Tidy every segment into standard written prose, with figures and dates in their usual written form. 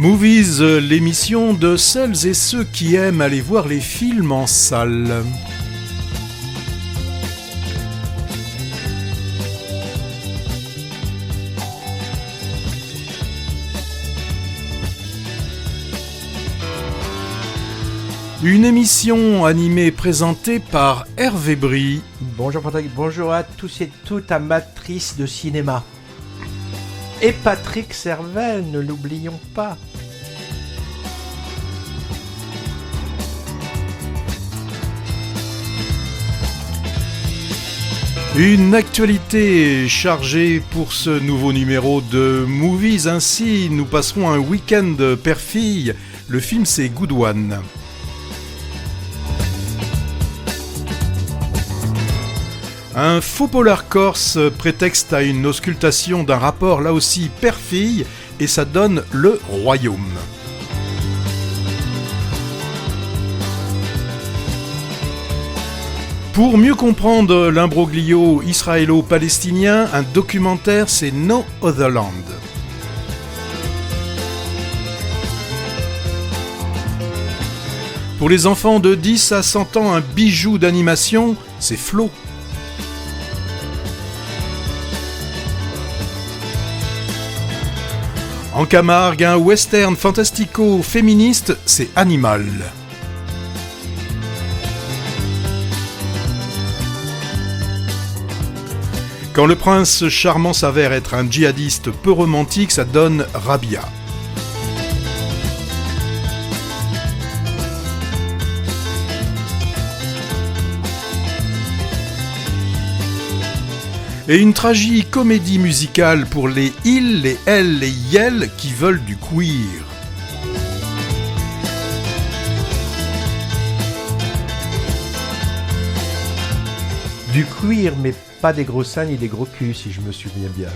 Movies, l'émission de celles et ceux qui aiment aller voir les films en salle. Une émission animée et présentée par Hervé Brie. Bonjour Patrick, bonjour à tous et toutes amatrices de cinéma. Et Patrick Servel, ne l'oublions pas. Une actualité chargée pour ce nouveau numéro de Movies. Ainsi, nous passerons un week-end père-fille. Le film, c'est Good One. Un faux polar corse prétexte à une auscultation d'un rapport là aussi père-fille et ça donne le royaume. Pour mieux comprendre l'imbroglio israélo-palestinien, un documentaire c'est No Other Land. Pour les enfants de 10 à 100 ans, un bijou d'animation, c'est Flo. En Camargue, un western fantastico-féministe, c'est Animal. Quand le prince charmant s'avère être un djihadiste peu romantique, ça donne Rabia. Et une tragi-comédie musicale pour les ils, les elles, les yels qui veulent du queer. Du queer, mais pas des gros seins ni des gros culs, si je me souviens bien.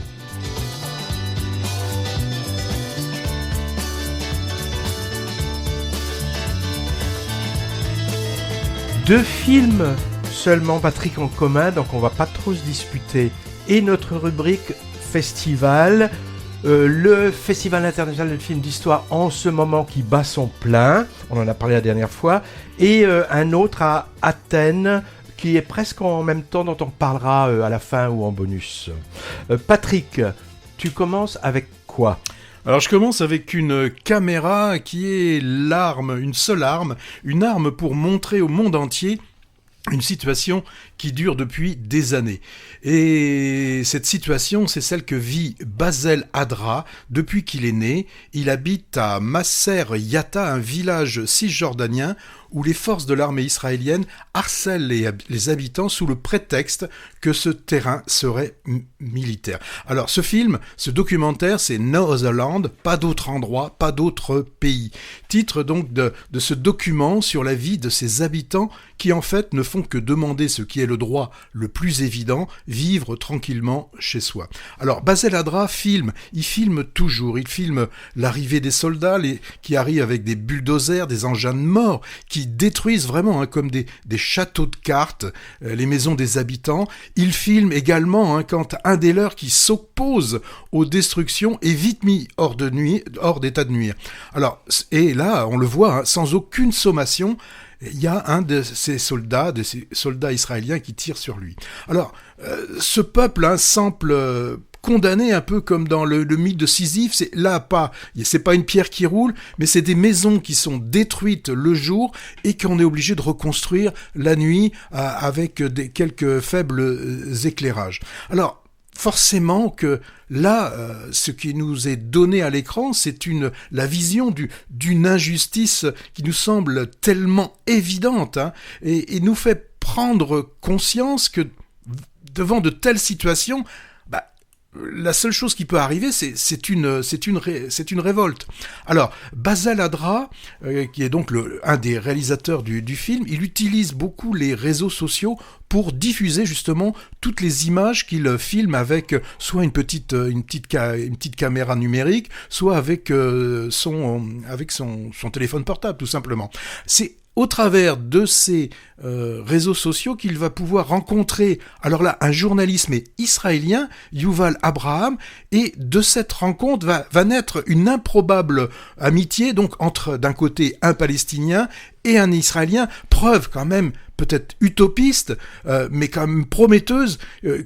Deux films seulement, Patrick, en commun, donc on va pas trop se disputer. Et notre rubrique festival, le Festival international de films d'histoire en ce moment qui bat son plein, on en a parlé la dernière fois, et un autre à Athènes qui est presque en même temps, dont on parlera à la fin ou en bonus. Patrick, tu commences avec quoi ? Alors je commence avec une caméra qui est l'arme, une seule arme, une arme pour montrer au monde entier une situation qui dure depuis des années. Et cette situation, c'est celle que vit Basel Adra depuis qu'il est né. Il habite à Masser Yatta, un village cisjordanien où les forces de l'armée israélienne harcèlent les habitants sous le prétexte que ce terrain serait militaire. Alors ce film, ce documentaire, c'est No Other Land, pas d'autre endroit, pas d'autre pays. Titre donc de ce document sur la vie de ces habitants qui en fait ne font que demander ce qui est le droit le plus évident, vivre tranquillement chez soi. Alors Basel Adra filme toujours, il filme l'arrivée des soldats qui arrivent avec des bulldozers, des engins de mort, qui détruisent vraiment comme des châteaux de cartes, les maisons des habitants. Il filme également quand un des leurs qui s'oppose aux destructions est vite mis hors d'état de nuire. Alors, et là, on le voit, sans aucune sommation, il y a un de ces soldats israéliens qui tire sur lui. Alors, ce peuple semble condamné un peu comme dans le mythe de Sisyphe, c'est pas une pierre qui roule, mais c'est des maisons qui sont détruites le jour et qu'on est obligé de reconstruire la nuit avec quelques faibles éclairages. Alors, forcément que là, ce qui nous est donné à l'écran, c'est la vision d'une injustice qui nous semble tellement évidente et nous fait prendre conscience que devant de telles situations, la seule chose qui peut arriver, c'est une révolte. Alors, Basel Adra, qui est donc un des réalisateurs du film, il utilise beaucoup les réseaux sociaux pour diffuser justement toutes les images qu'il filme avec soit une petite caméra numérique, soit avec son téléphone portable, tout simplement. C'est au travers de ces réseaux sociaux qu'il va pouvoir rencontrer, alors là, un journaliste mais israélien, Yuval Abraham, et de cette rencontre va naître une improbable amitié, donc entre d'un côté un Palestinien et un Israélien, preuve quand même peut-être utopiste, mais quand même prometteuse,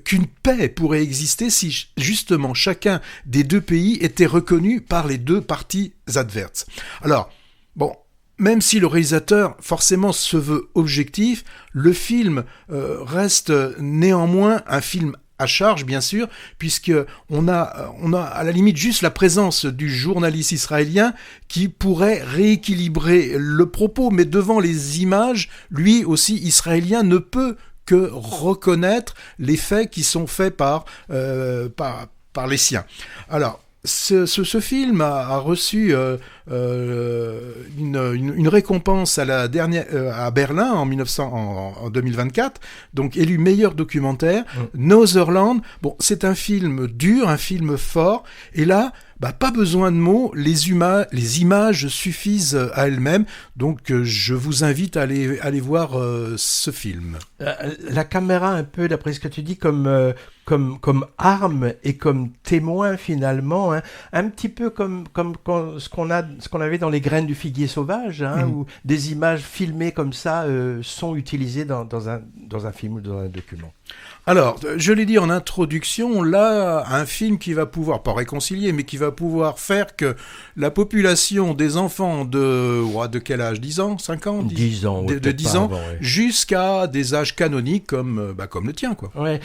qu'une paix pourrait exister si justement chacun des deux pays était reconnu par les deux parties adverses. Alors, bon, même si le réalisateur forcément se veut objectif, le film reste néanmoins un film à charge, bien sûr, puisque on a à la limite juste la présence du journaliste israélien qui pourrait rééquilibrer le propos, mais devant les images, lui aussi israélien ne peut que reconnaître les faits qui sont faits par les siens. Alors, ce film a reçu une récompense à Berlin en 2024, donc élu meilleur documentaire. Notherland, bon, c'est un film dur, un film fort, et là, pas besoin de mots, les images suffisent à elles-mêmes, donc je vous invite à aller voir ce film. La caméra, un peu, d'après ce que tu dis, comme arme et comme témoin finalement, hein, un petit peu comme ce qu'on avait dans Les graines du figuier sauvage, hein, où des images filmées comme ça sont utilisées dans un film ou dans un document. Alors, je l'ai dit en introduction, là, un film qui va pouvoir, pas réconcilier, mais qui va pouvoir faire que la population des enfants de quel âge, 10 ans, 5 ans 10 ans, de 10 ans, avant, ouais. Jusqu'à des âges canoniques comme le tien, quoi. Ouais,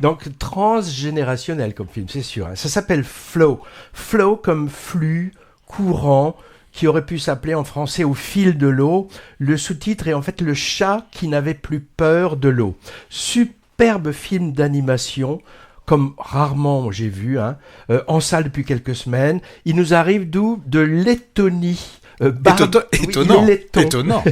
donc transgénérationnel comme film, c'est sûr. Hein. Ça s'appelle Flow. Flow comme flux, courant, qui aurait pu s'appeler en français Au fil de l'eau. Le sous-titre est en fait Le chat qui n'avait plus peur de l'eau. Superbe film d'animation, comme rarement j'ai vu, hein, en salle depuis quelques semaines. Il nous arrive d'où ? De Lettonie. Étonnant.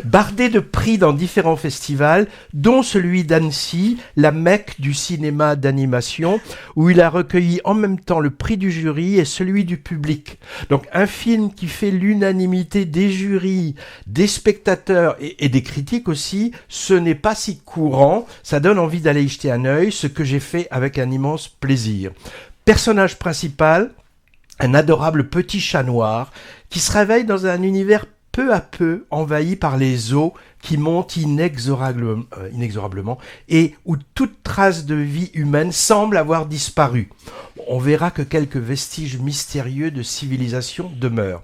Bardé de prix dans différents festivals, dont celui d'Annecy, la Mecque du cinéma d'animation, où il a recueilli en même temps le prix du jury et celui du public. Donc un film qui fait l'unanimité des jurys, des spectateurs et des critiques aussi, ce n'est pas si courant, ça donne envie d'aller y jeter un œil, ce que j'ai fait avec un immense plaisir. Personnage principal, un adorable petit chat noir qui se réveille dans un univers peu à peu envahi par les eaux qui montent inexorablement et où toute trace de vie humaine semble avoir disparu. On verra que quelques vestiges mystérieux de civilisation demeurent.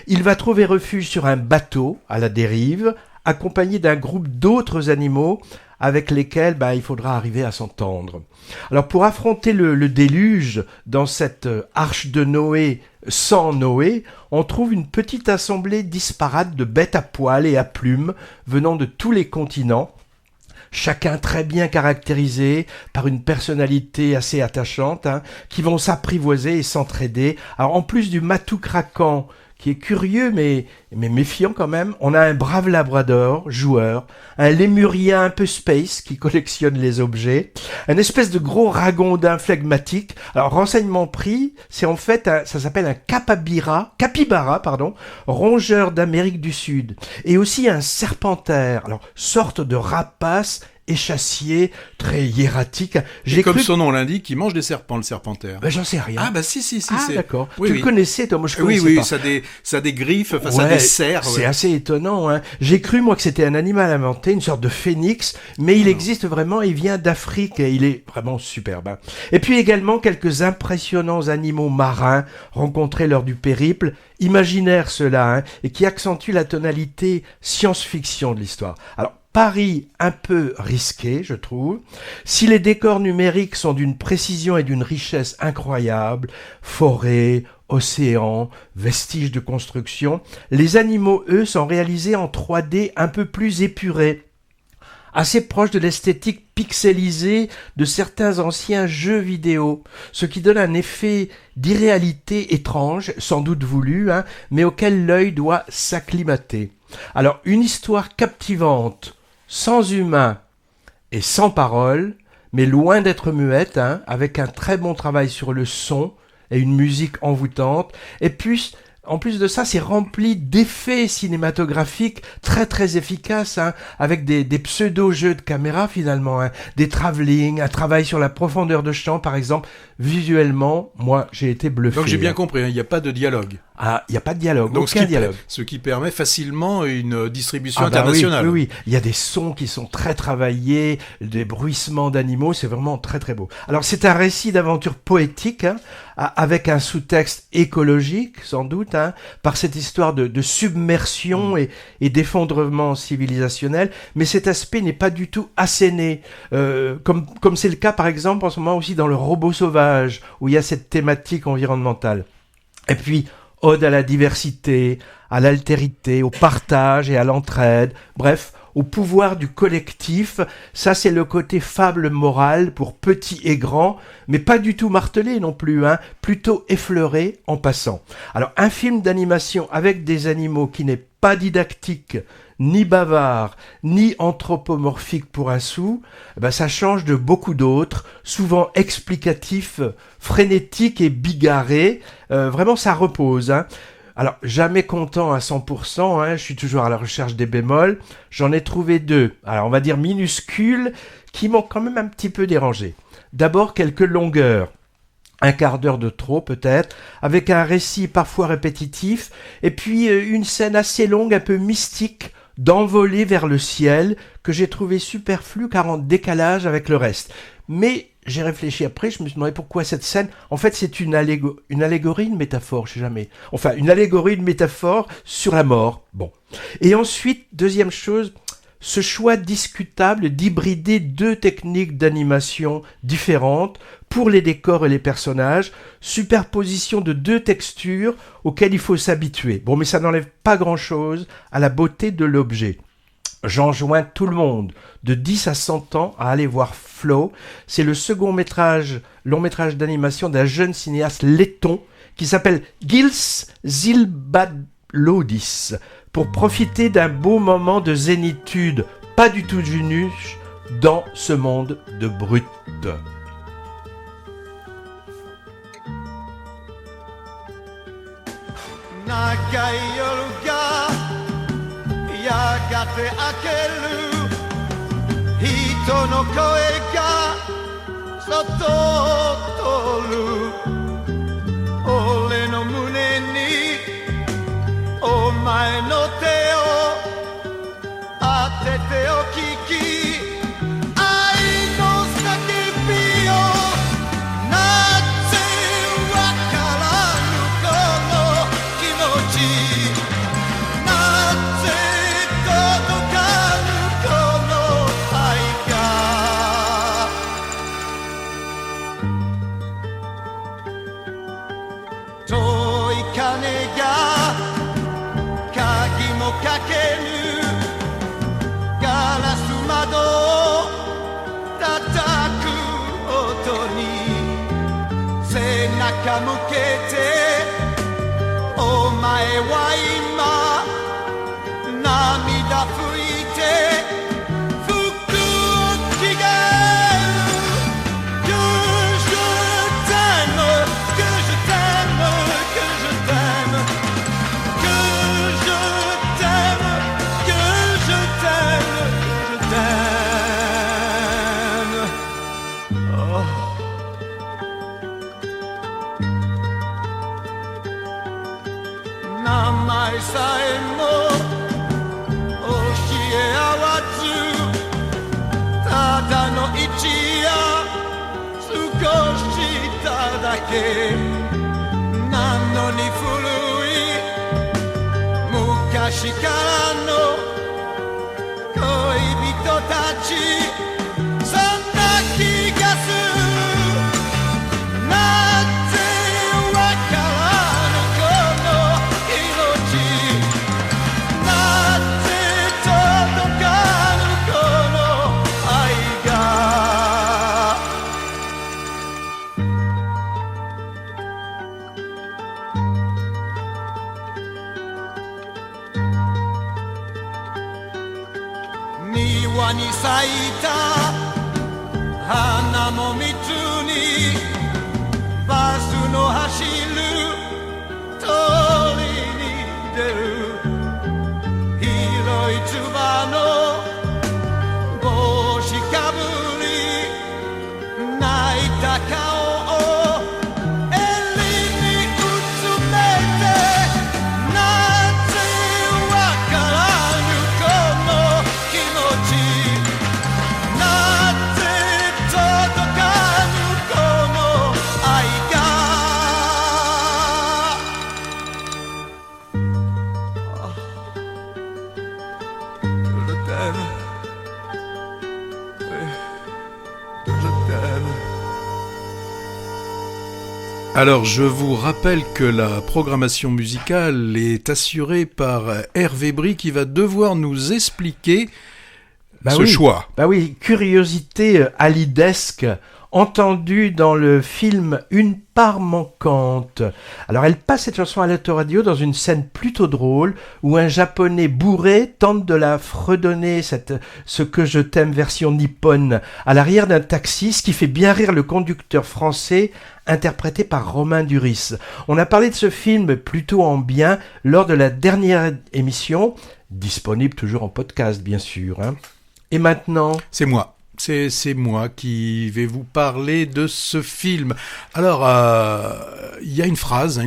Il va trouver refuge sur un bateau à la dérive, accompagné d'un groupe d'autres animaux avec lesquels il faudra arriver à s'entendre. Alors pour affronter le déluge dans cette arche de Noé sans Noé, on trouve une petite assemblée disparate de bêtes à poils et à plumes venant de tous les continents, chacun très bien caractérisé par une personnalité assez attachante, hein, qui vont s'apprivoiser et s'entraider. Alors en plus du matou craquant, qui est curieux mais méfiant quand même, on a un brave labrador, joueur, un lémurien un peu space qui collectionne les objets, un espèce de gros ragondin flegmatique. Alors renseignement pris, c'est en fait ça s'appelle un capybara, rongeur d'Amérique du Sud, et aussi un serpentaire, alors sorte de rapace échassier, très hiératique. Comme son nom l'indique, il mange des serpents, le serpentaire. J'en sais rien. Ah si. Ah d'accord. Tu le connaissais, toi, moi je connaissais pas. Oui, ça a des griffes, ça a des serres. C'est assez étonnant. Hein. J'ai cru, moi, que c'était un animal inventé, une sorte de phénix, mais il existe vraiment, il vient d'Afrique et il est vraiment superbe. Hein. Et puis également quelques impressionnants animaux marins rencontrés lors du périple, imaginaires ceux-là, hein, et qui accentuent la tonalité science-fiction de l'histoire. Alors, pari un peu risqué, je trouve. Si les décors numériques sont d'une précision et d'une richesse incroyables, forêts, océans, vestiges de construction, les animaux, eux, sont réalisés en 3D un peu plus épurés, assez proche de l'esthétique pixelisée de certains anciens jeux vidéo, ce qui donne un effet d'irréalité étrange, sans doute voulu, hein, mais auquel l'œil doit s'acclimater. Alors, une histoire captivante, sans humain et sans parole, mais loin d'être muette, hein, avec un très bon travail sur le son et une musique envoûtante. Et puis, En plus de ça, c'est rempli d'effets cinématographiques très très efficaces, hein, avec des pseudo-jeux de caméra finalement, hein, des travelling, un travail sur la profondeur de champ par exemple. Visuellement, moi j'ai été bluffé. Donc j'ai bien compris, il n'y a pas de dialogue. Ah, il n'y a pas de dialogue, donc aucun dialogue. Ce qui permet facilement une distribution bah internationale. Oui. Il y a des sons qui sont très travaillés, des bruissements d'animaux, c'est vraiment très très beau. Alors c'est un récit d'aventure poétique, hein, avec un sous-texte écologique sans doute, hein, par cette histoire de submersion et d'effondrement civilisationnel, mais cet aspect n'est pas du tout asséné, comme c'est le cas par exemple en ce moment aussi dans Le Robot sauvage, où il y a cette thématique environnementale. Et puis, ode à la diversité, à l'altérité, au partage et à l'entraide, bref, au pouvoir du collectif. Ça, c'est le côté fable morale pour petits et grands, mais pas du tout martelé non plus, hein, plutôt effleuré en passant. Alors, un film d'animation avec des animaux qui n'est pas didactique, ni bavard, ni anthropomorphique pour un sou, ben ça change de beaucoup d'autres, souvent explicatifs, frénétiques et bigarrés. Vraiment, ça repose, hein. Alors, jamais content à 100%, hein, je suis toujours à la recherche des bémols. J'en ai trouvé 2, alors on va dire minuscules, qui m'ont quand même un petit peu dérangé. D'abord, quelques longueurs. Un quart d'heure de trop peut-être, avec un récit parfois répétitif, et puis une scène assez longue, un peu mystique, d'envoler vers le ciel, que j'ai trouvé superflu car en décalage avec le reste. Mais j'ai réfléchi après, je me suis demandé pourquoi cette scène. En fait, c'est une allégorie, une métaphore, je sais jamais. Enfin, une allégorie, une métaphore sur la mort. Bon. Et ensuite, deuxième chose, ce choix discutable d'hybrider 2 techniques d'animation différentes pour les décors et les personnages, superposition de 2 textures auxquelles il faut s'habituer. Bon, mais ça n'enlève pas grand-chose à la beauté de l'objet. J'enjoins tout le monde de 10 à 100 ans à aller voir Flow. C'est le long métrage d'animation d'un jeune cinéaste letton qui s'appelle Gils Zilbalodis, pour profiter d'un beau moment de zénitude, pas du tout junuche, dans ce monde de brutes.庭に咲いた花も蜜にバスの走る通り出る広いつばの帽子かぶり泣いた顔を襟にうつめてなぜわからぬこの気持ちなぜ届かぬこの愛がAlors, je vous rappelle que la programmation musicale est assurée par Hervé Brie qui va devoir nous expliquer ce choix. Bah oui, curiosité halidesque, entendue dans le film Une part manquante. Alors elle passe cette chanson à l'autoradio dans une scène plutôt drôle où un japonais bourré tente de la fredonner, ce que je t'aime version nippone, à l'arrière d'un taxi, ce qui fait bien rire le conducteur français interprété par Romain Duris. On a parlé de ce film plutôt en bien lors de la dernière émission, disponible toujours en podcast bien sûr. Et maintenant, C'est moi. C'est moi qui vais vous parler de ce film. Alors, il y a une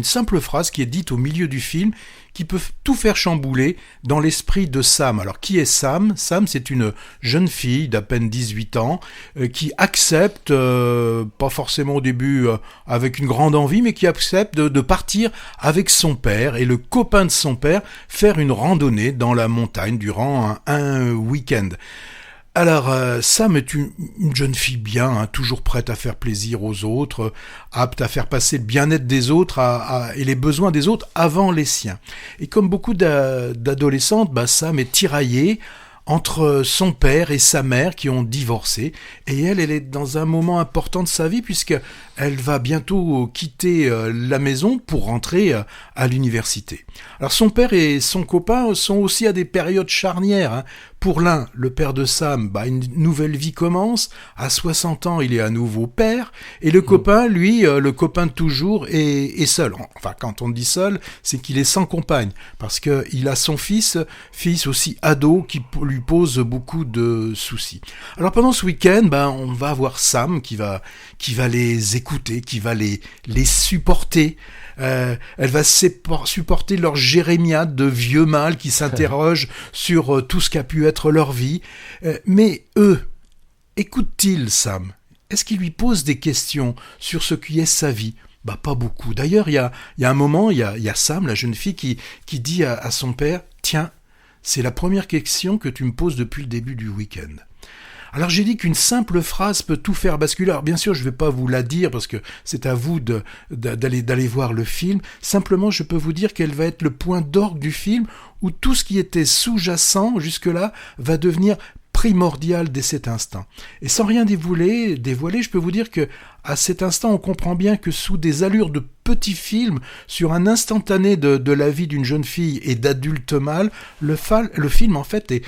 simple phrase qui est dite au milieu du film qui peut tout faire chambouler dans l'esprit de Sam. Alors, qui est Sam ? Sam, c'est une jeune fille d'à peine 18 ans qui accepte, pas forcément au début avec une grande envie, mais qui accepte de partir avec son père et le copain de son père faire une randonnée dans la montagne durant un week-end. Alors, Sam est une jeune fille bien, toujours prête à faire plaisir aux autres, apte à faire passer le bien-être des autres et les besoins des autres avant les siens. Et comme beaucoup d'adolescentes, Sam est tiraillée entre son père et sa mère qui ont divorcé, et elle est dans un moment important de sa vie puisqu'elle va bientôt quitter la maison pour rentrer à l'université. Alors son père et son copain sont aussi à des périodes charnières. Pour l'un, le père de Sam, une nouvelle vie commence, à 60 ans il est à nouveau père, et le copain, lui, le copain de toujours, est seul. Enfin, quand on dit seul, c'est qu'il est sans compagne, parce qu'il a son fils aussi ado, qui lui pose beaucoup de soucis. Alors pendant ce week-end, on va avoir Sam qui va les écouter, qui va les supporter. Elle va supporter leur jérémiade de vieux mâles qui s'interrogent sur tout ce qu'a pu être leur vie. Mais eux, écoutent-ils Sam ? Est-ce qu'ils lui posent des questions sur ce qui est sa vie ? Pas beaucoup. D'ailleurs, il y a un moment, il y a Sam, la jeune fille, qui dit à son père « Tiens, c'est la première question que tu me poses depuis le début du week-end. » Alors j'ai dit qu'une simple phrase peut tout faire basculer. Alors bien sûr, je ne vais pas vous la dire parce que c'est à vous d'aller voir le film. Simplement, je peux vous dire qu'elle va être le point d'orgue du film où tout ce qui était sous-jacent jusque-là va devenir primordial dès cet instant. Et sans rien dévoiler, je peux vous dire que à cet instant, on comprend bien que sous des allures de petit film, sur un instantané de la vie d'une jeune fille et d'adulte mâle, le film en fait est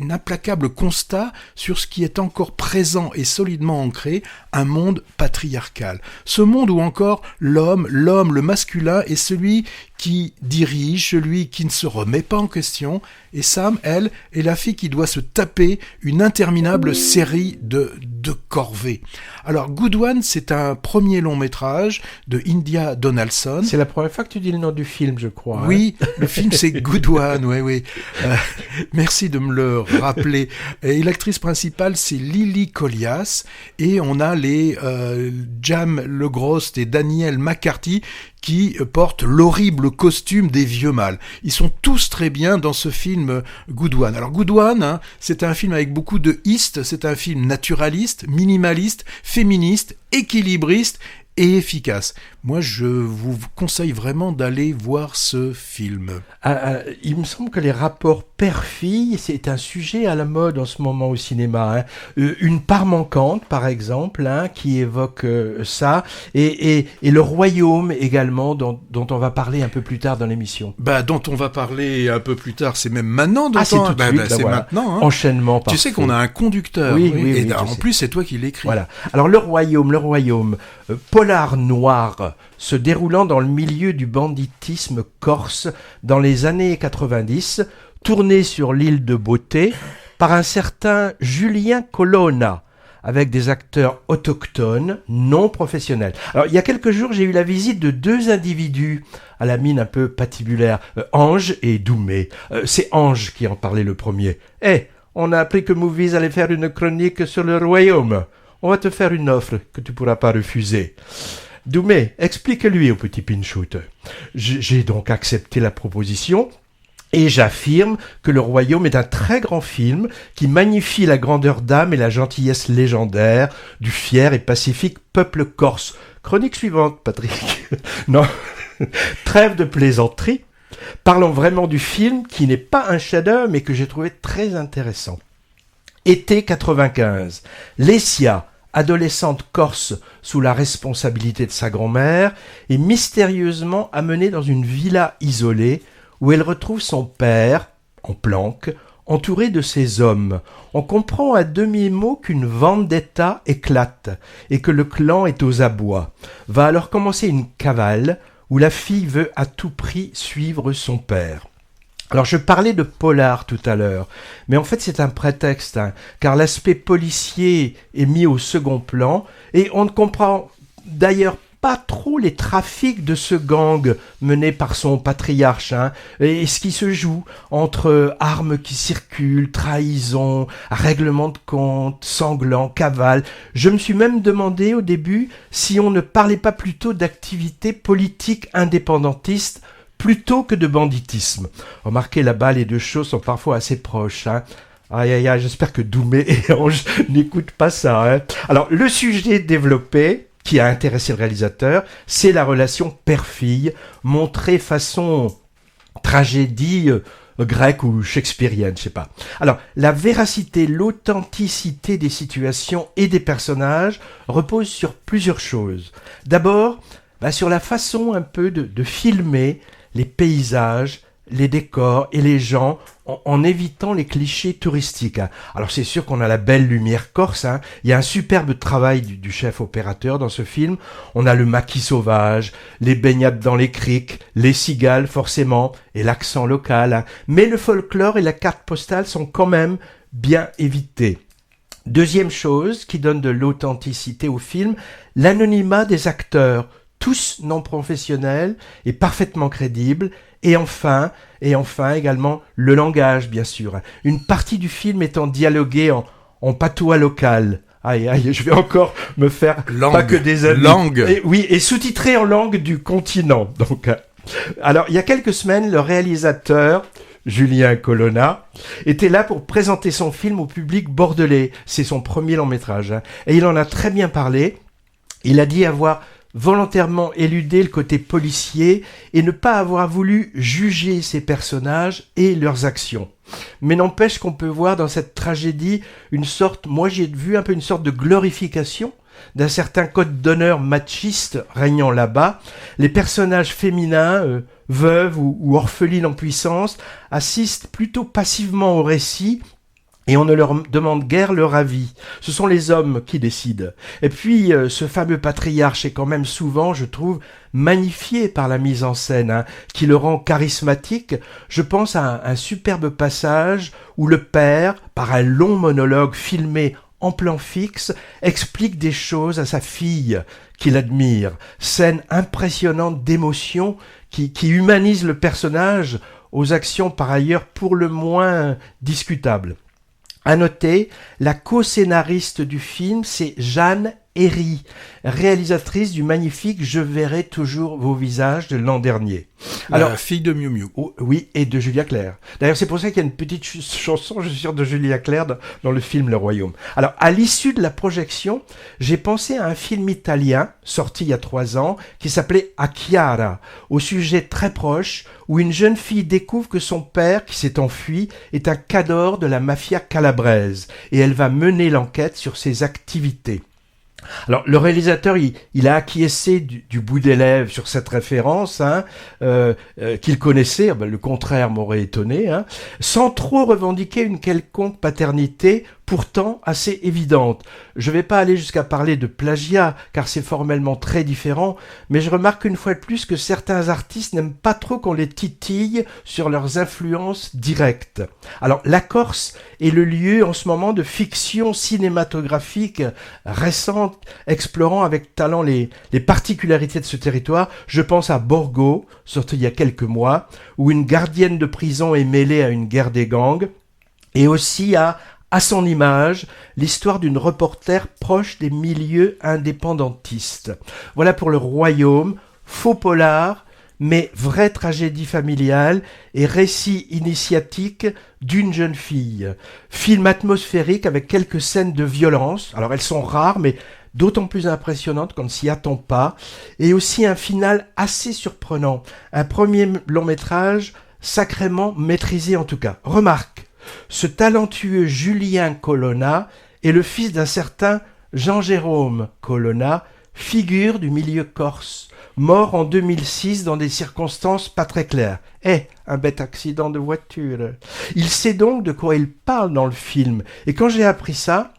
un implacable constat sur ce qui est encore présent et solidement ancré, un monde patriarcal. Ce monde où encore l'homme, le masculin, est celui qui dirige, celui qui ne se remet pas en question, et Sam, elle, est la fille qui doit se taper une interminable série de corvées. Alors, Good One, c'est un premier long métrage de India Donaldson. C'est la première fois que tu dis le nom du film, je crois. Oui, le film c'est Good One, oui. Merci de me le rappeler. Et l'actrice principale, c'est Lily Collins, et on a les Jam Legrost et Daniel McCarthy qui portent l'horrible costume des vieux mâles. Ils sont tous très bien dans ce film Good One. Alors Good One, c'est un film avec beaucoup de hist, c'est un film naturaliste, minimaliste, féministe, équilibriste et efficace. Moi, je vous conseille vraiment d'aller voir ce film. Il me semble que les rapports père-fille, c'est un sujet à la mode en ce moment au cinéma. Une part manquante, par exemple, qui évoque ça, et le royaume également, dont on va parler un peu plus tard dans l'émission. Dont on va parler un peu plus tard, c'est même maintenant. C'est tout de suite, c'est voilà. maintenant. Enchaînement parfait. Tu sais qu'on a un conducteur. Oui, et en plus, c'est toi qui l'écris. Voilà. Alors, le royaume. Paul polar noir se déroulant dans le milieu du banditisme corse dans les années 90, tourné sur l'île de Beauté par un certain Julien Colonna, avec des acteurs autochtones non professionnels. Alors, il y a quelques jours, j'ai eu la visite de 2 individus à la mine un peu patibulaire, Ange et Doumé. C'est Ange qui en parlait le premier. « On a appris que Movies allait faire une chronique sur le royaume. On va te faire une offre que tu pourras pas refuser. » Doumé, explique-lui au petit Pinchot. J'ai donc accepté la proposition. Et j'affirme que Le Royaume est un très grand film qui magnifie la grandeur d'âme et la gentillesse légendaire du fier et pacifique peuple corse. Chronique suivante, Patrick. Non, trêve de plaisanterie. Parlons vraiment du film qui n'est pas un chef-d'œuvre mais que j'ai trouvé très intéressant. Été 95. Lessia, adolescente corse sous la responsabilité de sa grand-mère, est mystérieusement amenée dans une villa isolée où elle retrouve son père, en planque, entouré de ses hommes. On comprend à demi-mot qu'une vendetta éclate et que le clan est aux abois. Va alors commencer une cavale où la fille veut à tout prix suivre son père. Alors je parlais de polar tout à l'heure, mais en fait c'est un prétexte, car l'aspect policier est mis au second plan et on ne comprend d'ailleurs pas trop les trafics de ce gang mené par son patriarche, et ce qui se joue entre armes qui circulent, trahison, règlement de compte, sanglants, cavales. Je me suis même demandé au début si on ne parlait pas plutôt d'activité politique indépendantiste plutôt que de banditisme. Remarquez, là-bas, les deux choses sont parfois assez proches. Aïe, aïe, aïe, j'espère que Doumé et Ange n'écoutent pas ça. Alors, le sujet développé qui a intéressé le réalisateur, c'est la relation père-fille, montrée façon tragédie grecque ou shakespearienne, je sais pas. Alors, la véracité, l'authenticité des situations et des personnages repose sur plusieurs choses. D'abord, sur la façon un peu de filmer les paysages, les décors et les gens en évitant les clichés touristiques. Alors c'est sûr qu'on a la belle lumière corse, il y a un superbe travail du chef opérateur dans ce film, on a le maquis sauvage, les baignades dans les criques, les cigales forcément, et l'accent local, mais le folklore et la carte postale sont quand même bien évités. Deuxième chose qui donne de l'authenticité au film, l'anonymat des acteurs, tous non professionnels et parfaitement crédibles, et enfin également le langage, bien sûr. Une partie du film étant dialoguée en patois local. Aïe, aïe, je vais encore me faire pas que des amis. Langue. Et sous-titré en langue du continent. Donc, alors, il y a quelques semaines, le réalisateur Julien Colonna était là pour présenter son film au public bordelais. C'est son premier long-métrage. Et il en a très bien parlé. Il a dit avoir volontairement éludé le côté policier et ne pas avoir voulu juger ses personnages et leurs actions. Mais n'empêche qu'on peut voir dans cette tragédie moi j'ai vu un peu une sorte de glorification d'un certain code d'honneur machiste régnant là-bas. Les personnages féminins, veuves ou orphelines en puissance, assistent plutôt passivement au récit et on ne leur demande guère leur avis. Ce sont les hommes qui décident. Et puis, ce fameux patriarche est quand même souvent, je trouve, magnifié par la mise en scène, qui le rend charismatique. Je pense à un superbe passage où le père, par un long monologue filmé en plan fixe, explique des choses à sa fille qu'il admire. Scène impressionnante d'émotion qui humanise le personnage aux actions par ailleurs pour le moins discutables. À noter, la co-scénariste du film, c'est Jeanne Herry, réalisatrice du magnifique Je verrai toujours vos visages de l'an dernier. Alors, la fille de Miu Miu. Oui, et de Julia Claire. D'ailleurs, c'est pour ça qu'il y a une petite chanson, je suis sûr, de Julia Claire dans le film Le Royaume. Alors, à l'issue de la projection, j'ai pensé à un film italien, sorti il y a 3 ans, qui s'appelait A Chiara, au sujet très proche, où une jeune fille découvre que son père, qui s'est enfui, est un cador de la mafia calabraise, et elle va mener l'enquête sur ses activités. Alors, le réalisateur, il a acquiescé du bout des lèvres sur cette référence, qu'il connaissait, le contraire m'aurait étonné, sans trop revendiquer une quelconque paternité pourtant assez évidentes. Je ne vais pas aller jusqu'à parler de plagiat, car c'est formellement très différent, mais je remarque une fois de plus que certains artistes n'aiment pas trop qu'on les titille sur leurs influences directes. Alors, la Corse est le lieu en ce moment de fiction cinématographique récente, explorant avec talent les particularités de ce territoire. Je pense à Borgo, sorti il y a quelques mois, où une gardienne de prison est mêlée à une guerre des gangs, et aussi à son image, l'histoire d'une reporter proche des milieux indépendantistes. Voilà pour le Royaume, faux polar, mais vraie tragédie familiale et récit initiatique d'une jeune fille. Film atmosphérique avec quelques scènes de violence, alors elles sont rares, mais d'autant plus impressionnantes qu'on ne s'y attend pas, et aussi un final assez surprenant. Un premier long métrage sacrément maîtrisé en tout cas. Remarque, ce talentueux Julien Colonna est le fils d'un certain Jean-Jérôme Colonna, figure du milieu corse, mort en 2006 dans des circonstances pas très claires. Un bête accident de voiture. Il sait donc de quoi il parle dans le film, et quand j'ai appris ça,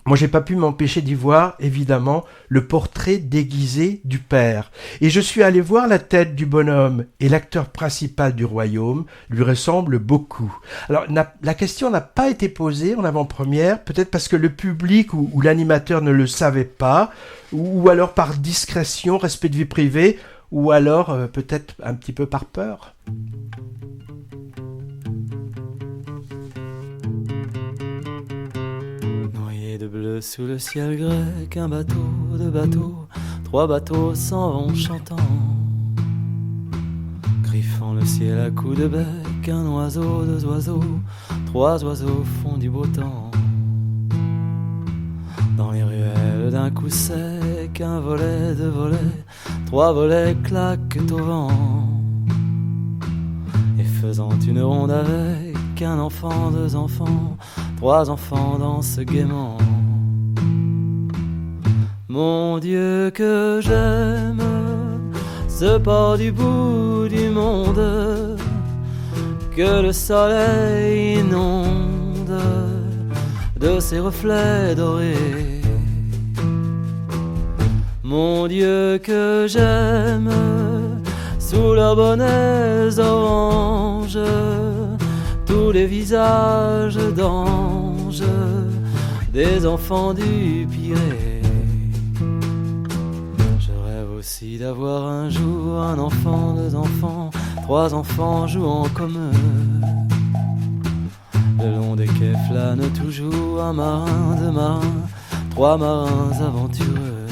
moi, j'ai pas pu m'empêcher d'y voir, évidemment, le portrait déguisé du père. Et je suis allé voir la tête du bonhomme, et l'acteur principal du royaume lui ressemble beaucoup. Alors, la question n'a pas été posée en avant-première, peut-être parce que le public ou l'animateur ne le savait pas, ou alors par discrétion, respect de vie privée, ou alors peut-être un petit peu par peur. De bleu sous le ciel grec, un bateau, deux bateaux, trois bateaux s'en vont chantant, griffant le ciel à coups de bec, un oiseau, deux oiseaux, trois oiseaux font du beau temps. Dans les ruelles d'un coup sec, un volet, deux volets, trois volets claquent au vent, et faisant une ronde avec un enfant, deux enfants, trois enfants dansent gaiement. Mon Dieu que j'aime ce port du bout du monde que le soleil inonde de ses reflets dorés. Mon Dieu que j'aime sous leurs bonnets oranges tous les visages d'anges des enfants du Pirée. Je rêve aussi d'avoir un jour un enfant, deux enfants, trois enfants jouant comme eux. Le long des quais flâne toujours un marin, deux marins, trois marins aventureux.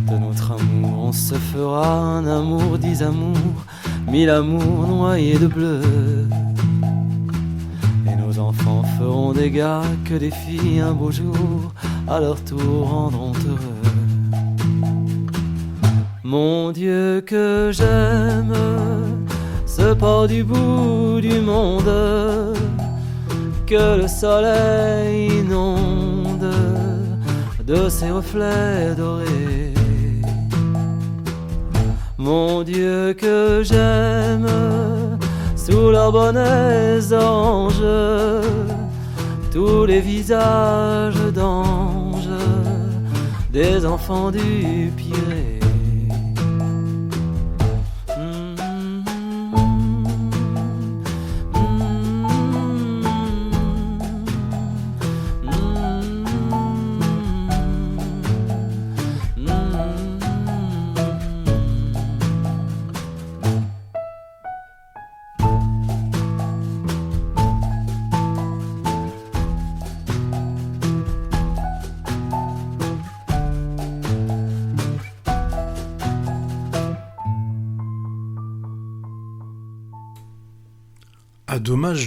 De notre amour on se fera un amour, dix amours, mille amours noyés de bleu. Et nos enfants feront des gars que des filles un beau jour à leur tour rendront heureux. Mon Dieu que j'aime ce port du bout du monde que le soleil inonde de ses reflets dorés. Mon Dieu que j'aime sous leurs bonnets oranges tous les visages d'anges des enfants du Pirée.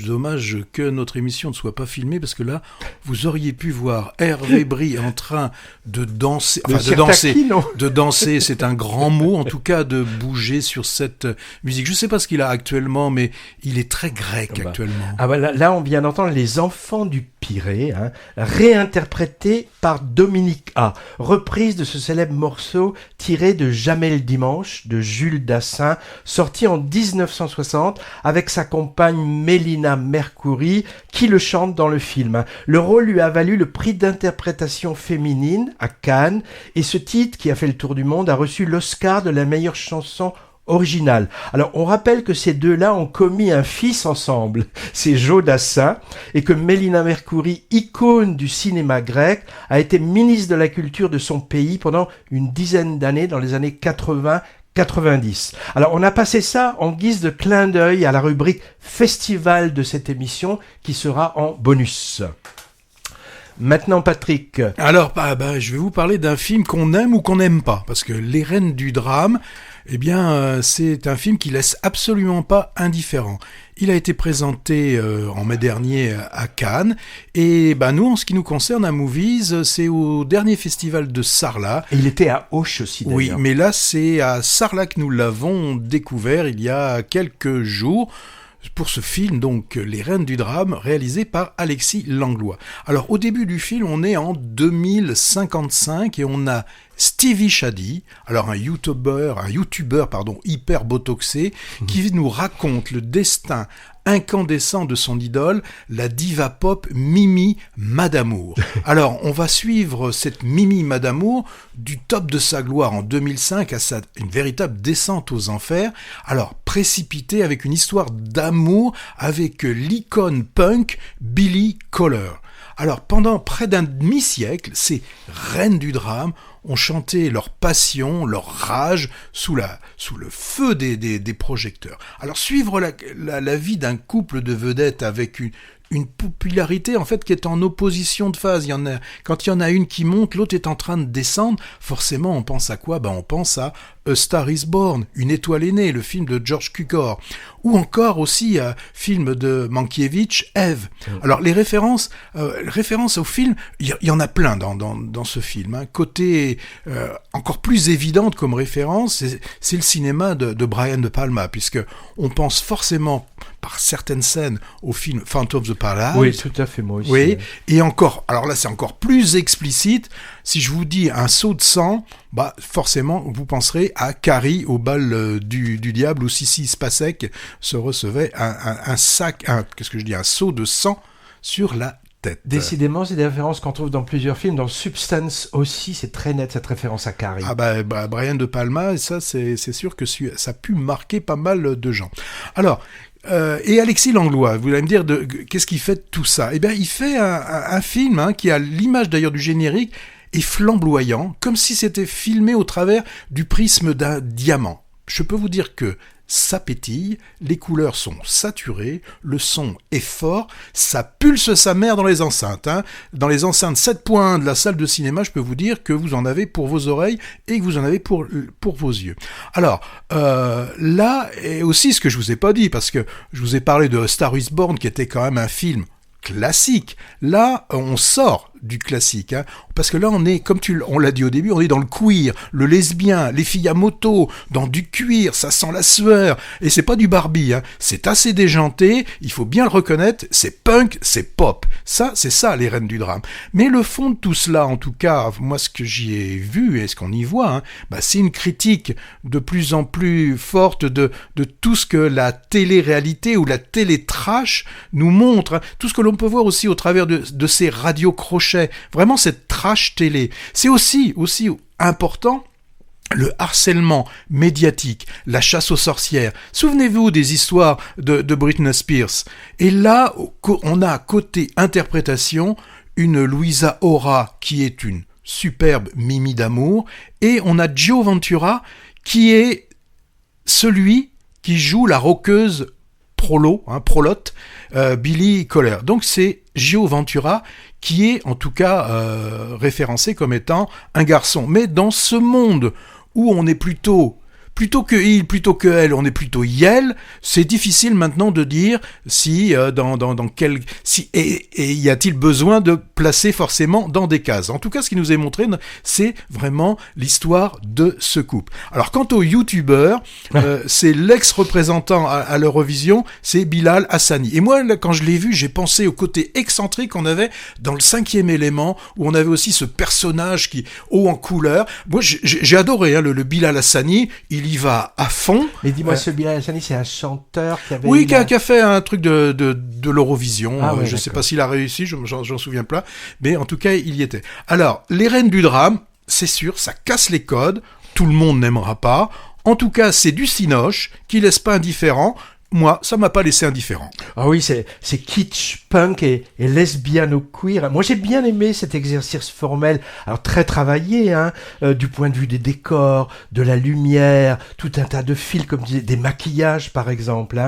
Dommage que notre émission ne soit pas filmée, parce que là, vous auriez pu voir Hervé Brie en train de danser, de danser, c'est un grand mot, en tout cas de bouger sur cette musique. Je ne sais pas ce qu'il a actuellement, mais il est très grec actuellement. Ah bah là, on vient d'entendre les enfants du Piré, réinterprété par Dominique A. Reprise de ce célèbre morceau tiré de Jamais le dimanche de Jules Dassin, sorti en 1960 avec sa compagne Mélina Mercouri qui le chante dans le film. Le rôle lui a valu le prix d'interprétation féminine à Cannes et ce titre qui a fait le tour du monde a reçu l'Oscar de la meilleure chanson original. Alors, on rappelle que ces deux-là ont commis un fils ensemble, c'est Joe Dassin, et que Mélina Mercouri, icône du cinéma grec, a été ministre de la Culture de son pays pendant une dizaine d'années, dans les années 80-90. Alors, on a passé ça en guise de clin d'œil à la rubrique Festival de cette émission, qui sera en bonus. Maintenant, Patrick. Alors, je vais vous parler d'un film qu'on aime ou qu'on n'aime pas, parce que Les Reines du drame, c'est un film qui laisse absolument pas indifférent. Il a été présenté en mai dernier à Cannes, et nous, en ce qui nous concerne à Movies, c'est au dernier festival de Sarlat. Et il était à Auch aussi, d'ailleurs. Oui, mais là, c'est à Sarlat que nous l'avons découvert il y a quelques jours, pour ce film, donc, Les Reines du drame, réalisé par Alexis Langlois. Alors, au début du film, on est en 2055 et on a Stevie Shady, alors un youtubeur, hyper botoxé, qui nous raconte le destin incandescent de son idole, la diva pop Mimi Madamour. Alors, on va suivre cette Mimi Madamour du top de sa gloire en 2005 à une véritable descente aux enfers, alors précipitée avec une histoire d'amour avec l'icône punk Billy Collar. Alors, pendant près d'un demi-siècle, ces reines du drame ont chanté leur passion, leur rage sous le feu des projecteurs. Alors, suivre la vie d'un couple de vedettes avec une popularité en fait qui est en opposition de phase. Quand il y en a une qui monte, l'autre est en train de descendre. Forcément, on pense à quoi ? On pense à A Star Is Born, Une étoile est née, le film de George Cukor, ou encore aussi film de Mankiewicz, Eve. Alors les références au film, il y en a plein dans ce film. Côté encore plus évidente comme référence, c'est le cinéma de Brian De Palma, puisque on pense forcément par certaines scènes au film Phantom of the Paradise. Oui, tout à fait, moi aussi. Oui, et encore, alors là c'est encore plus explicite, si je vous dis un seau de sang, forcément vous penserez à Carrie au bal du diable, où Sissy Spacek se recevait un seau de sang sur la tête. Décidément, c'est des références qu'on trouve dans plusieurs films. Dans Substance aussi, c'est très net cette référence à Carrie. Brian De Palma, ça c'est sûr que ça a pu marquer pas mal de gens. Alors, et Alexis Langlois, vous allez me dire qu'est-ce qu'il fait de tout ça ? Il fait un film qui a l'image d'ailleurs du générique est flamboyant, comme si c'était filmé au travers du prisme d'un diamant. Je peux vous dire que ça pétille, les couleurs sont saturées, le son est fort, ça pulse sa mère dans les enceintes. Dans les enceintes 7.1 de la salle de cinéma, je peux vous dire que vous en avez pour vos oreilles et que vous en avez pour vos yeux. Alors, là, et aussi ce que je vous ai pas dit, parce que je vous ai parlé de A Star Is Born, qui était quand même un film classique. Là, on sort du classique, parce que là on est, comme on l'a dit au début, on est dans le queer, le lesbien, les filles à moto, dans du cuir, ça sent la sueur, et c'est pas du Barbie, c'est assez déjanté, il faut bien le reconnaître, c'est punk, c'est pop, c'est ça les reines du drame. Mais le fond de tout cela, en tout cas, moi ce que j'y ai vu et ce qu'on y voit, c'est une critique de plus en plus forte de tout ce que la télé-réalité ou la télé-trash nous montre, tout ce que l'on peut voir aussi au travers de ces radios crochets, vraiment cette trash télé. C'est aussi important le harcèlement médiatique, la chasse aux sorcières. Souvenez-vous des histoires de Britney Spears. Et là, on a côté interprétation une Louisa Hora qui est une superbe Mimi d'amour, et on a Joe Ventura qui est celui qui joue la rockeuse prolote, Billy Collar. Donc c'est Gio Ventura qui est en tout cas référencé comme étant un garçon. Mais dans ce monde où on est plutôt plutôt que il, plutôt que elle, on est plutôt yel. C'est difficile maintenant de dire si dans quel et y a-t-il besoin de placer forcément dans des cases. En tout cas, ce qui nous est montré, c'est vraiment l'histoire de ce couple. Alors, quant aux youtubeurs, c'est l'ex-représentant à l'Eurovision, c'est Bilal Hassani. Et moi, là, quand je l'ai vu, j'ai pensé au côté excentrique qu'on avait dans le 5e élément, où on avait aussi ce personnage qui haut en couleur. Moi, j'ai adoré le Bilal Hassani. Il y va à fond. Mais dis-moi, ce Bilal Hassani, c'est un chanteur qui avait... Oui, qui a fait un truc de l'Eurovision. Ouais, je sais pas s'il a réussi, j'en souviens pas. Mais en tout cas, il y était. Alors, les reines du drame, c'est sûr, ça casse les codes. Tout le monde n'aimera pas. En tout cas, c'est du cinoche qui laisse pas indifférent. Moi, ça m'a pas laissé indifférent. Ah oui, c'est kitsch, punk et lesbiano-queer. Moi, j'ai bien aimé cet exercice formel, alors très travaillé, du point de vue des décors, de la lumière, tout un tas de fils, comme des maquillages, par exemple.